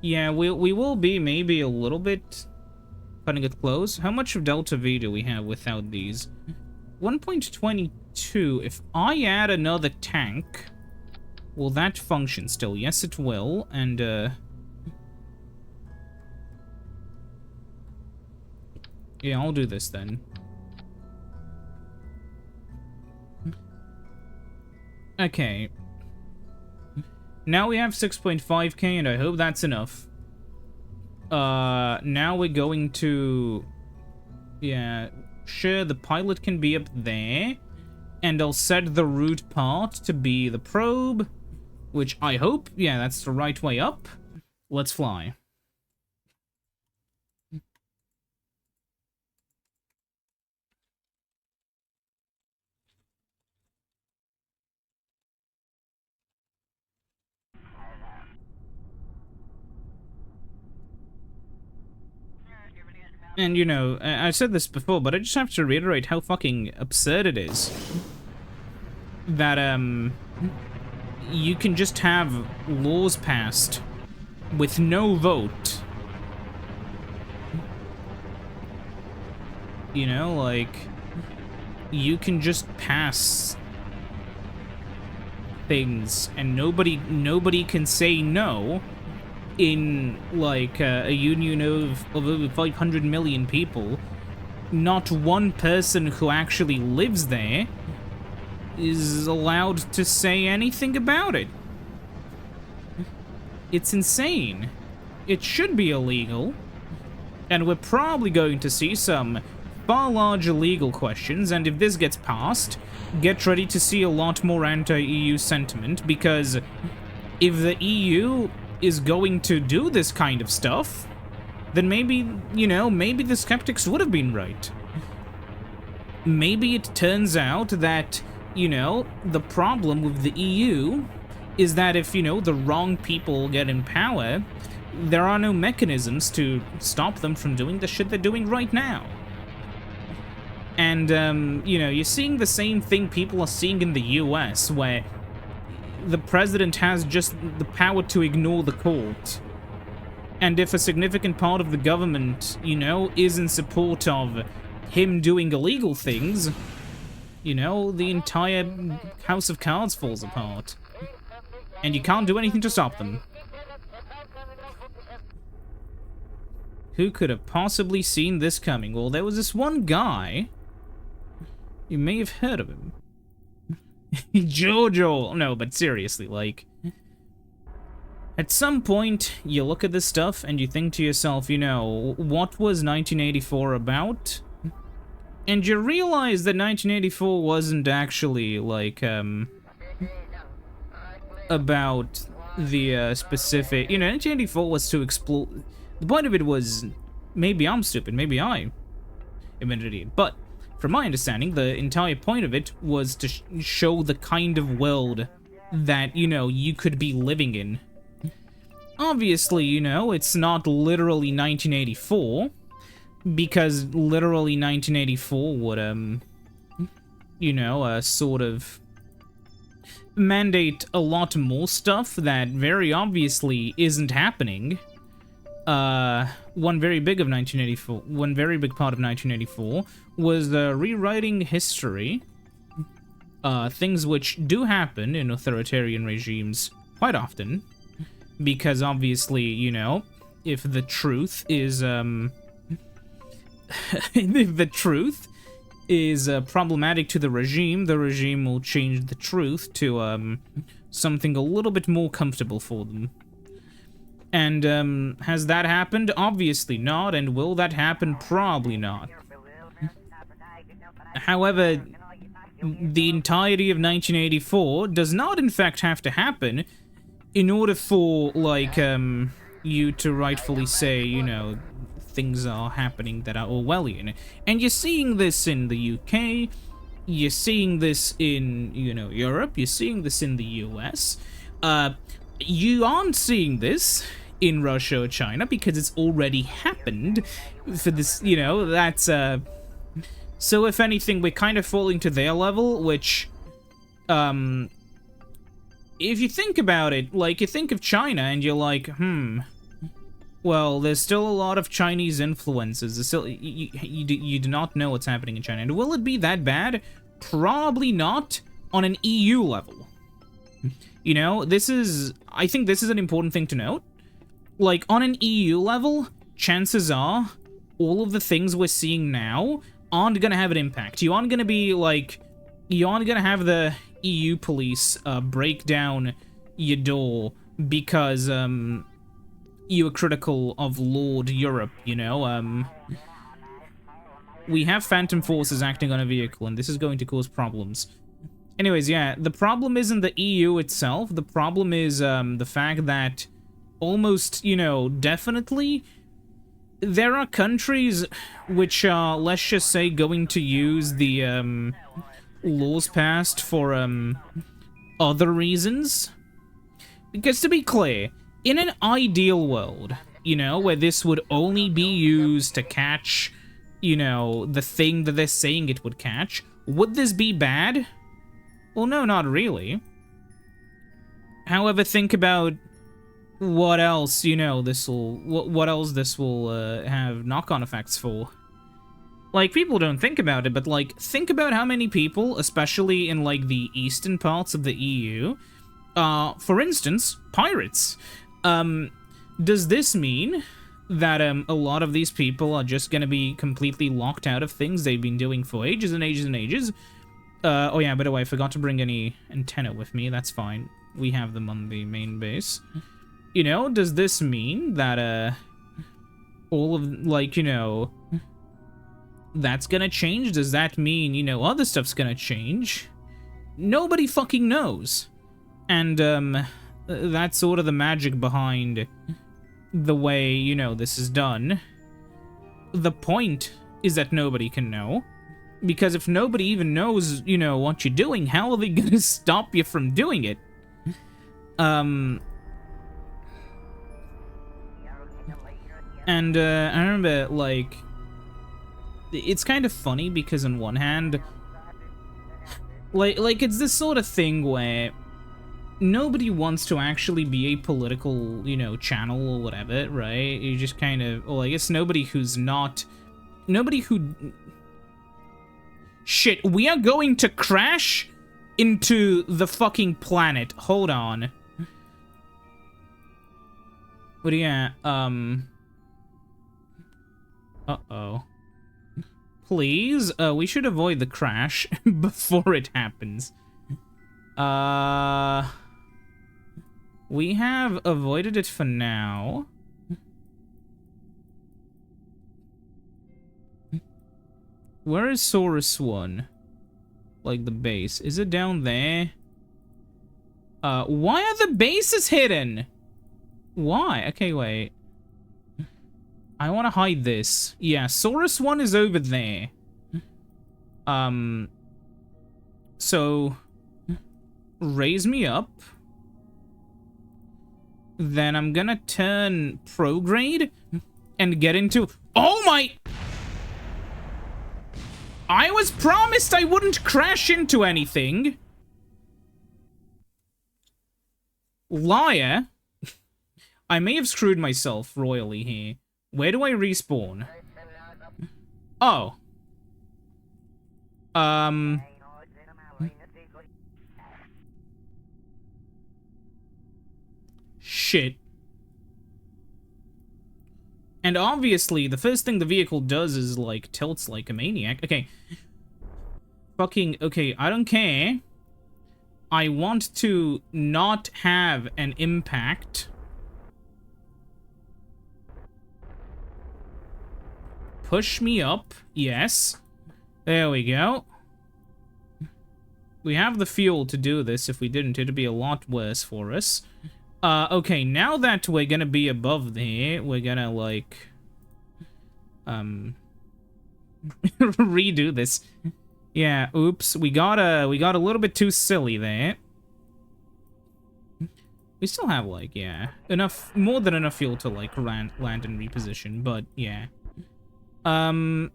Speaker 1: Yeah, we will be maybe a little bit cutting it close. How much of Delta V do we have without these? 1.22. If I add another tank, will that function still? Yes, it will. And, yeah, I'll do this then. Okay. Now we have 6.5k, and I hope that's enough. Now we're going to... Yeah, sure, the pilot can be up there. And I'll set the root part to be the probe, which I hope, yeah, that's the right way up. Let's fly. And, you know, I said this before, but I just have to reiterate how fucking absurd it is. That, you can just have laws passed with no vote. You know, like, you can just pass things and nobody can say no in, like, a union of over 500 million people. Not one person who actually lives there is allowed to say anything about it. It's insane. It should be illegal. And we're probably going to see some far larger legal questions, and if this gets passed, get ready to see a lot more anti-EU sentiment, because if the EU is going to do this kind of stuff, then maybe, you know, maybe the skeptics would have been right. Maybe it turns out that, you know, the problem with the EU is that if, you know, the wrong people get in power, there are no mechanisms to stop them from doing the shit they're doing right now. And, you know, you're seeing the same thing people are seeing in the US, where the president has just the power to ignore the court. And if a significant part of the government, you know, is in support of him doing illegal things, you know, the entire house of cards falls apart. And you can't do anything to stop them. Who could have possibly seen this coming? Well, there was this one guy. You may have heard of him. Jojo! No, but seriously, like... At some point, you look at this stuff and you think to yourself, you know, what was 1984 about? And you realize that 1984 wasn't actually, like, about the, specific... You know, 1984 was to explore... The point of it was... Maybe I'm stupid, maybe I am an idiot, but... From my understanding, the entire point of it was to show the kind of world that, you know, you could be living in. Obviously, you know, it's not literally 1984, because literally 1984 would, you know, sort of mandate a lot more stuff that very obviously isn't happening. One very big part of 1984 was rewriting history. Things which do happen in authoritarian regimes quite often, because obviously, you know, if the truth is, if the truth is problematic to the regime will change the truth to something a little bit more comfortable for them. And, has that happened? Obviously not, and will that happen? Probably not. However, the entirety of 1984 does not in fact have to happen in order for, like, you to rightfully say, you know, things are happening that are Orwellian. And you're seeing this in the UK, you're seeing this in, you know, Europe, you're seeing this in the US. You aren't seeing this in Russia or China because it's already happened for this, you know, that's, so if anything, we're kind of falling to their level, which, if you think about it, like, you think of China and you're like, well, there's still a lot of Chinese influences. There's still, you do not know what's happening in China. And will it be that bad? Probably not on an EU level. You know, I think this is an important thing to note. Like, on an EU level, chances are, all of the things we're seeing now aren't gonna have an impact. You aren't gonna have the EU police break down your door because, you were critical of Lord Europe, you know? We have phantom forces acting on a vehicle, and this is going to cause problems. Anyways, yeah, the problem isn't the EU itself. The problem is, the fact that almost, you know, definitely there are countries which are, let's just say, going to use the, laws passed for, other reasons. Because to be clear, in an ideal world, you know, where this would only be used to catch, you know, the thing that they're saying it would catch, would this be bad? Well, no, not really. However, think about what else, you know, what else this will have knock-on effects for. Like, people don't think about it, but, like, think about how many people, especially in, like, the eastern parts of the EU, for instance, pirates. Does this mean that a lot of these people are just gonna be completely locked out of things they've been doing for ages and ages and ages? Oh yeah, by the way, I forgot to bring any antenna with me. That's fine. We have them on the main base. You know, does this mean that, all of, like, you know, that's gonna change? Does that mean, you know, other stuff's gonna change? Nobody fucking knows. And, that's sort of the magic behind the way, you know, this is done. The point is that nobody can know. Because if nobody even knows, you know, what you're doing, how are they gonna stop you from doing it? And, I remember, like, it's kind of funny because on one hand, like, it's this sort of thing where nobody wants to actually be a political, you know, channel or whatever, right? You just kind of, well, I guess nobody who... Shit, we are going to crash into the fucking planet. Hold on. What do you got? Uh-oh. Please, we should avoid the crash before it happens. We have avoided it for now. Where is Saurus 1? Like the base. Is it down there? Why are the bases hidden? Why? Okay, wait. I want to hide this. Yeah, Saurus 1 is over there. So... raise me up. Then I'm gonna turn prograde and get into... Oh my... I was promised I wouldn't crash into anything. Liar. I may have screwed myself royally here. Where do I respawn? Oh. Shit. And obviously, the first thing the vehicle does is, like, tilts like a maniac. Okay. Fucking, okay, I don't care. I want to not have an impact. Push me up. Yes. There we go. We have the fuel to do this. If we didn't, it'd be a lot worse for us. Okay, now that we're gonna be above there, we're gonna, like, redo this. Yeah, oops, we got a little bit too silly there. We still have, like, yeah, more than enough fuel to, like, land and reposition, but, yeah. The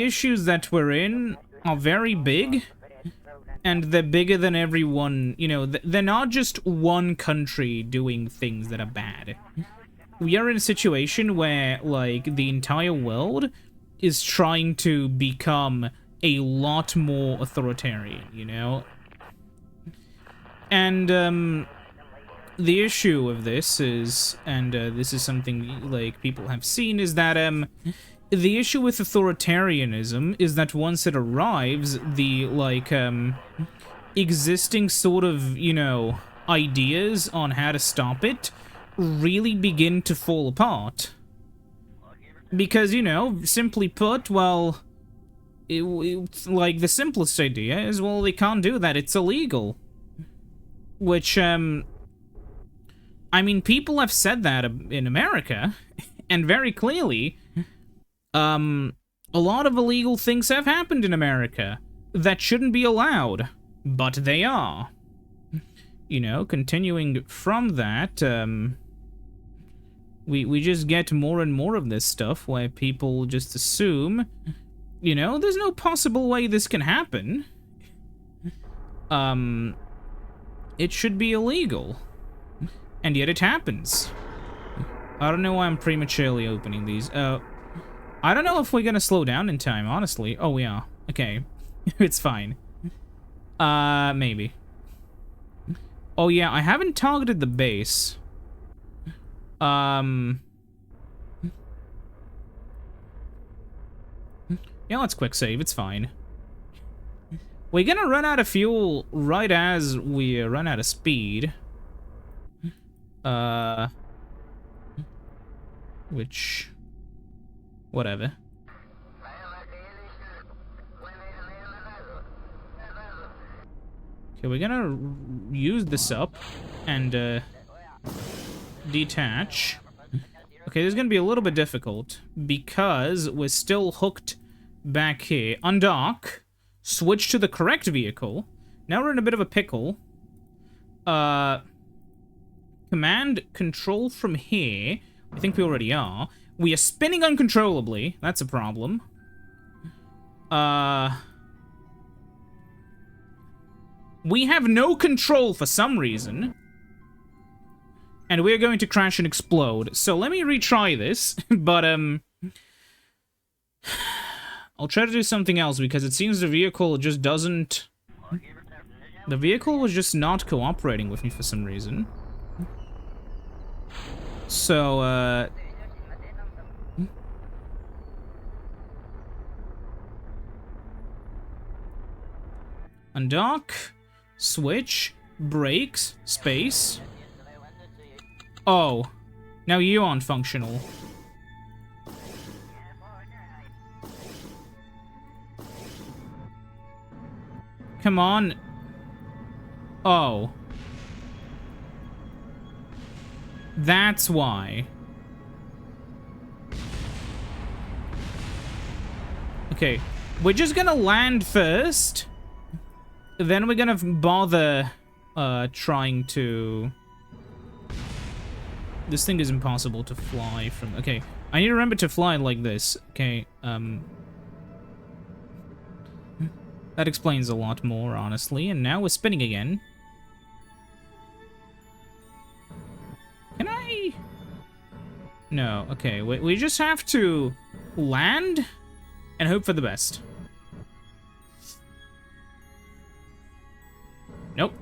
Speaker 1: issues that we're in are very big. And they're bigger than everyone, you know, they're not just one country doing things that are bad. We are in a situation where, like, the entire world is trying to become a lot more authoritarian, you know? And, the issue of this is, and, this is something, like, people have seen, is that, the issue with authoritarianism is that once it arrives, the, like, existing sort of, you know, ideas on how to stop it really begin to fall apart. Because, you know, simply put, well, it's like the simplest idea is, well, they can't do that, it's illegal. Which, I mean, people have said that in America, and very clearly, a lot of illegal things have happened in America that shouldn't be allowed, but they are. You know, continuing from that, we just get more and more of this stuff where people just assume, you know, there's no possible way this can happen. It should be illegal. And yet it happens. I don't know why I'm prematurely opening these. I don't know if we're gonna slow down in time, honestly. Oh, we are. Okay. It's fine. Maybe. Oh, yeah, I haven't targeted the base. Yeah, let's quick save. It's fine. We're gonna run out of fuel right as we run out of speed. Which... whatever. Okay, we're gonna use this up and, detach. Okay, this is gonna be a little bit difficult because we're still hooked back here. Undock. Switch to the correct vehicle. Now we're in a bit of a pickle. Command control from here. I think we already are. We are spinning uncontrollably. That's a problem. We have no control for some reason. And we're going to crash and explode. So let me retry this. But, I'll try to do something else because it seems the vehicle just doesn't... The vehicle was just not cooperating with me for some reason. So, undock, switch, brakes, space. Oh, now you aren't functional. Come on. Oh. That's why. Okay, we're just gonna land first. Then we're gonna bother trying to... This thing is impossible to fly from. Okay, I need to remember to fly like this. Okay, that explains a lot more, honestly. And now we're spinning again. Can I? No, okay. We just have to land and hope for the best. Nope.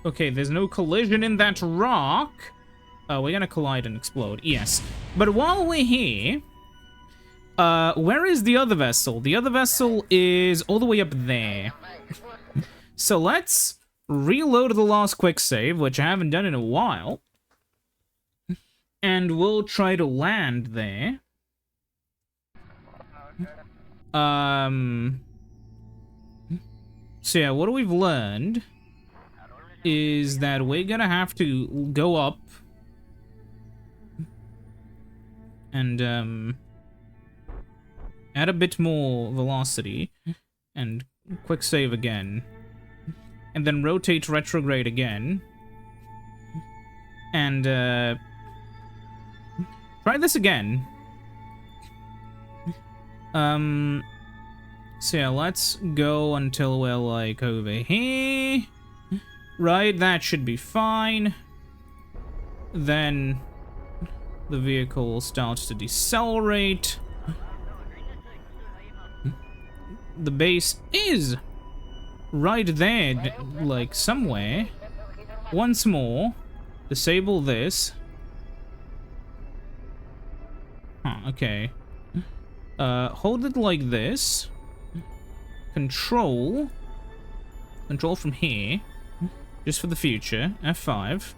Speaker 1: Okay, there's no collision in that rock. Oh, we're gonna collide and explode. Yes. But while we're here, where is the other vessel? The other vessel is all the way up there. So let's reload the last quick save, which I haven't done in a while. And we'll try to land there. So yeah, what we've learned is that we're gonna have to go up and add a bit more velocity and quick save again, and then rotate retrograde again, and try this again. So yeah, let's go until we're like over here. Right, that should be fine. Then the vehicle will start to decelerate. The base is right there, like somewhere. Once more, disable this. Huh, okay. Hold it like this. Control. Control from here. Just for the future. F5.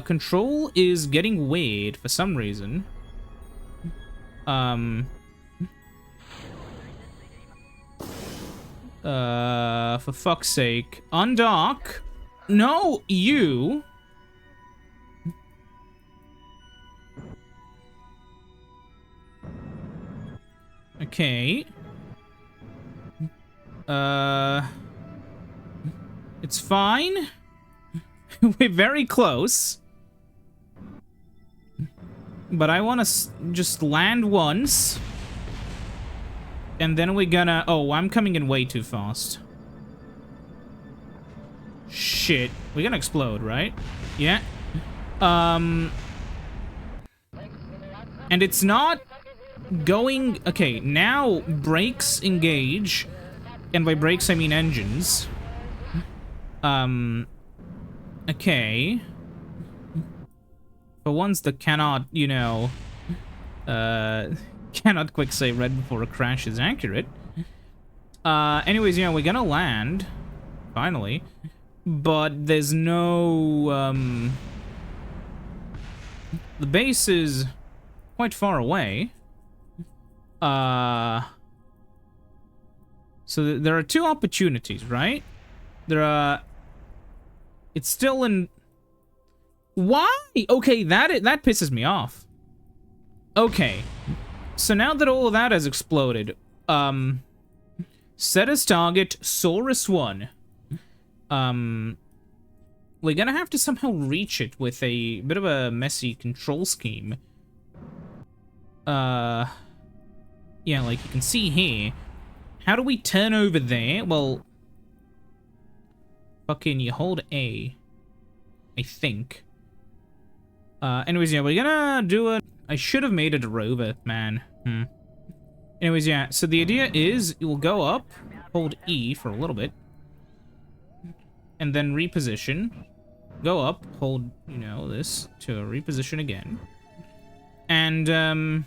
Speaker 1: Control is getting weird for some reason. For fuck's sake. Undock. No, you. Okay. It's fine. We're very close. But I want to just land once. And then we're gonna... Oh, I'm coming in way too fast. Shit. We're gonna explode, right? Yeah. And it's not going... Okay, now brakes engage. And by brakes, I mean engines. Okay. For ones that cannot, you know... cannot quick save right before a crash is accurate. Anyways, yeah, we're gonna land. Finally. But there's no, the base is quite far away. So there are two opportunities, right? There are... It's still in... Why? Okay, that pisses me off. Okay. So now that all of that has exploded, set as target Saurus 1. We're gonna have to somehow reach it with a bit of a messy control scheme. Yeah, like you can see here. How do we turn over there? Well, fucking you hold A, I think. Anyways, yeah, we're gonna do it. I should have made it a rover, man. Anyways, yeah, so the idea is you will go up, hold E for a little bit, and then reposition. Go up, hold, you know, this to reposition again. And,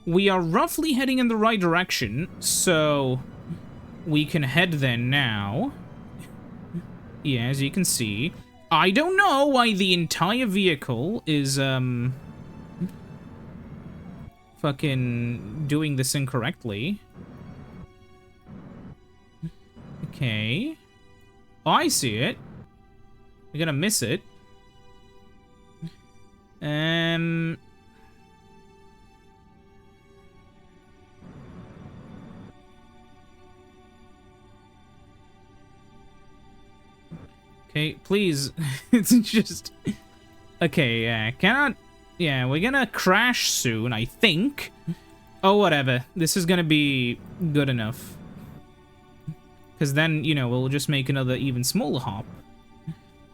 Speaker 1: we are roughly heading in the right direction, so we can head there now. Yeah, as you can see. I don't know why the entire vehicle is, fucking doing this incorrectly. Okay. Oh, I see it. We're gonna miss it. Okay, please. It's just... Okay, yeah, cannot... Yeah, we're gonna crash soon, I think. Oh, whatever. This is gonna be good enough. Because then, you know, we'll just make another even smaller hop.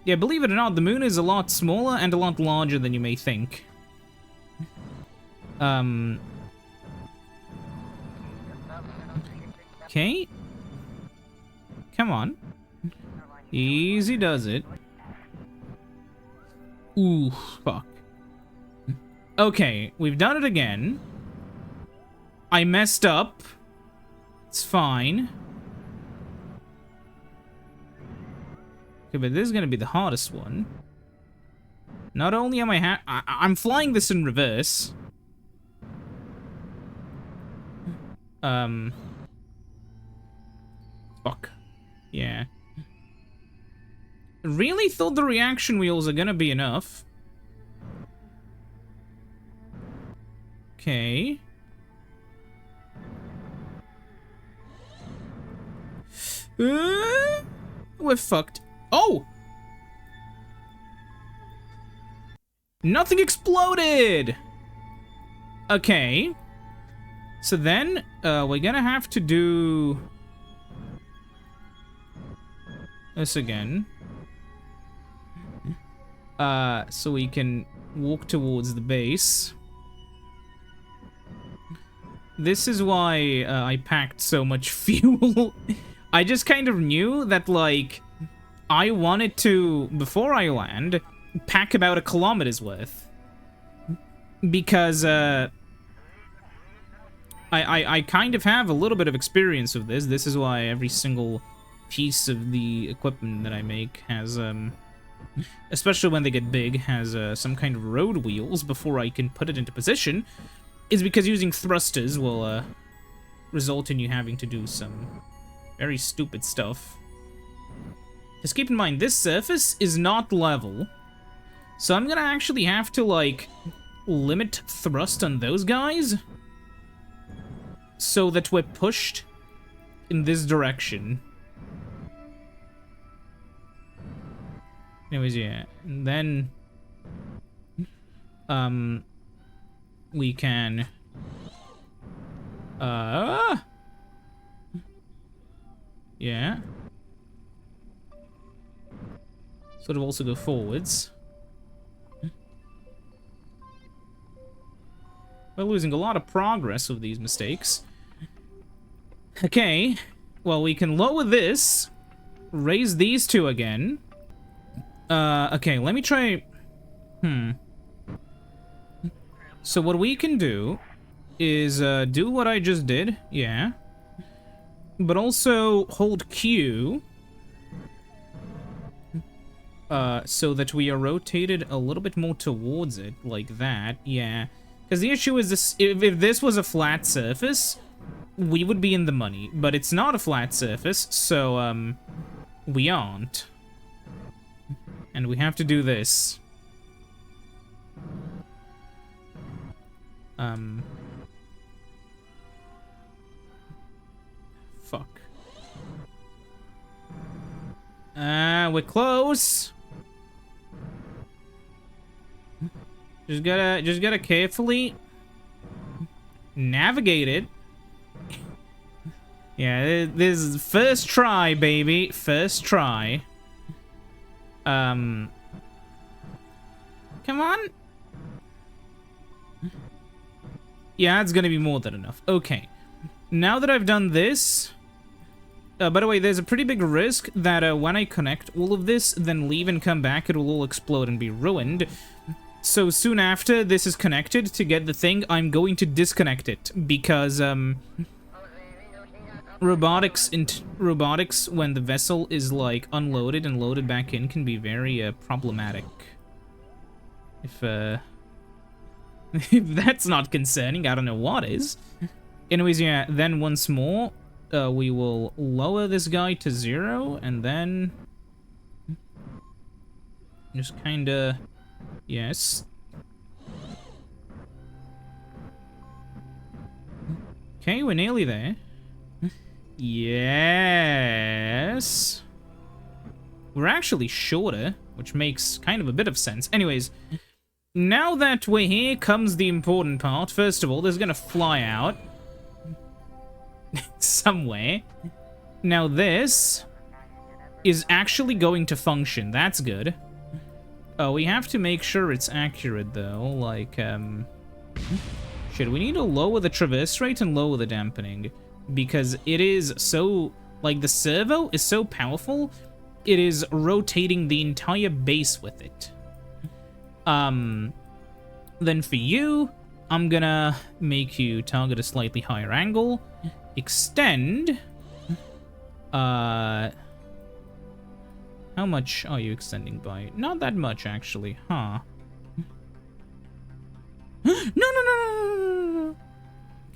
Speaker 1: Yeah, believe it or not, the moon is a lot smaller and a lot larger than you may think. Okay. Come on. Easy does it. Ooh, fuck. Okay, we've done it again. I messed up. It's fine. Okay, but this is gonna be the hardest one. Not only am I'm flying this in reverse. Fuck. Yeah. Really thought the reaction wheels are gonna be enough. Okay. We're fucked. Oh! Nothing exploded! Okay. So then, we're gonna have to do this again. So we can walk towards the base. This is why I packed so much fuel. I just kind of knew that, like, I wanted to, before I land, pack about 1 kilometer's worth. Because, I kind of have a little bit of experience with this. This is why every single piece of the equipment that I make has, especially when they get big, has some kind of road wheels before I can put it into position, is because using thrusters will result in you having to do some very stupid stuff. Just keep in mind, this surface is not level, so I'm gonna actually have to, like, limit thrust on those guys so that we're pushed in this direction. Anyways, yeah, and then we can yeah, sort of also go forwards. We're losing a lot of progress with these mistakes. Okay, well, we can lower this, raise these two again. Okay, let me try... So what we can do is, do what I just did, yeah. But also hold Q, so that we are rotated a little bit more towards it, like that, yeah. Because the issue is this, if this was a flat surface, we would be in the money. But it's not a flat surface, so, we aren't. And we have to do this. Fuck. We're close. Just gotta carefully navigate it. Yeah, this is first try, baby. First try. Come on. Yeah, it's gonna be more than enough. Okay. Now that I've done this... by the way, there's a pretty big risk that when I connect all of this, then leave and come back, it will all explode and be ruined. So soon after this is connected, to get the thing, I'm going to disconnect it. Because, robotics, when the vessel is, like, unloaded and loaded back in, can be very, problematic. If that's not concerning, I don't know what is. Anyways, yeah, then once more, we will lower this guy to 0, and then... just kinda... yes. Okay, we're nearly there. Yes. We're actually shorter, which makes kind of a bit of sense. Anyways, now that we're here comes the important part. First of all, there's gonna fly out somewhere. Now this is actually going to function. That's good. We have to make sure it's accurate, though. Like, shit, we need to lower the traverse rate and lower the dampening. Because it is so... like, the servo is so powerful, it is rotating the entire base with it. Then for you, I'm gonna make you target a slightly higher angle. Extend. How much are you extending by? Not that much, actually, huh? No.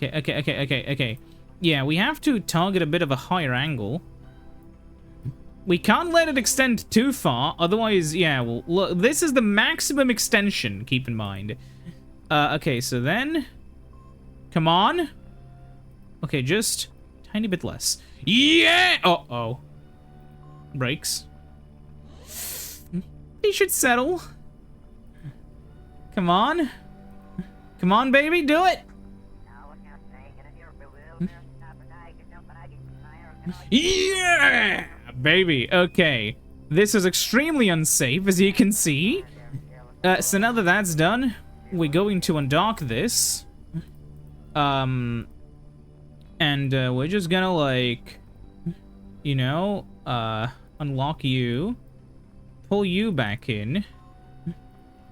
Speaker 1: Okay. Yeah, we have to target a bit of a higher angle. We can't let it extend too far, otherwise, yeah, well, look, this is the maximum extension, keep in mind. Okay, so then... come on. Okay, just tiny bit less. Yeah! Uh-oh. Brakes. He should settle. Come on. Come on, baby, do it! Yeah! Baby, okay. This is extremely unsafe, as you can see. So now that that's done, we're going to undock this. And we're just gonna, like, you know, unlock you. Pull you back in.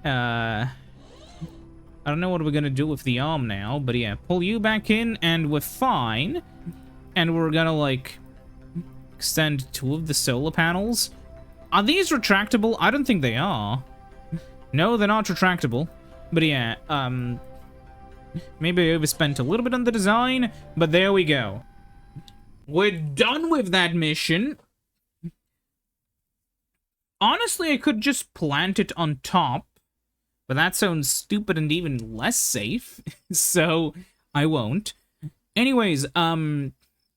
Speaker 1: I I don't know what we're gonna do with the arm now, but yeah, pull you back in, and we're fine. And we're gonna, like, extend 2 of the solar panels. Are these retractable? I don't think they are. No, they're not retractable. But yeah, maybe I overspent a little bit on the design, but there we go. We're done with that mission. Honestly, I could just plant it on top, but that sounds stupid and even less safe, so I won't. Anyways,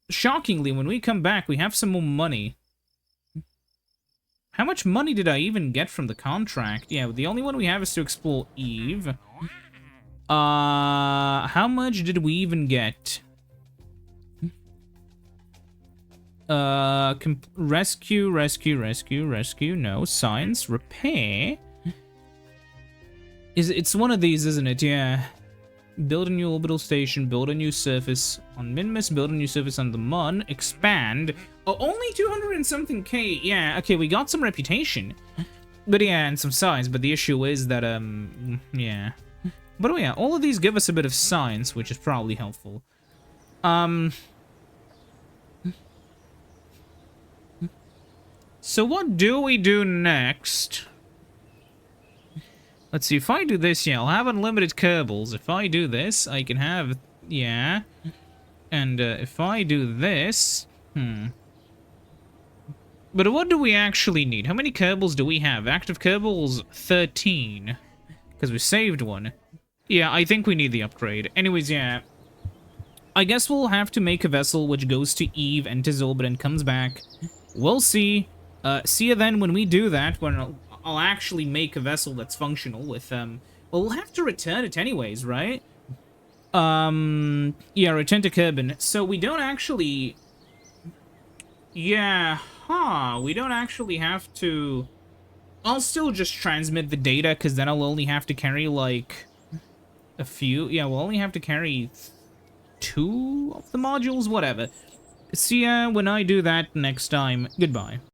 Speaker 1: shockingly, when we come back, we have some more money. How much money did I even get from the contract? Yeah, the only one we have is to explore Eve. How much did we even get? Rescue, no. Science, repair. It's one of these, isn't it? Yeah. Build a new orbital station, build a new surface on Minmus, build a new surface on the Mun, expand. Oh, only 200 and something K. Yeah, okay, we got some reputation. But yeah, and some size, but the issue is that, yeah. But oh yeah, all of these give us a bit of science, which is probably helpful. So what do we do next? Let's see, if I do this, yeah, I'll have unlimited Kerbals. If I do this, I can have, yeah. And if I do this, But what do we actually need? How many Kerbals do we have? Active Kerbals, 13. Because we saved one. Yeah, I think we need the upgrade. Anyways, yeah. I guess we'll have to make a vessel which goes to Eve, enters orbit, and comes back. We'll see. See you then when we do that, when I'll actually make a vessel that's functional with, well, we'll have to return it anyways, right? Yeah, return to Kerbal. So we don't actually... Yeah, we don't actually have to... I'll still just transmit the data, because then I'll only have to carry, like, a few... Yeah, we'll only have to carry 2 of the modules, whatever. See ya when I do that next time. Goodbye.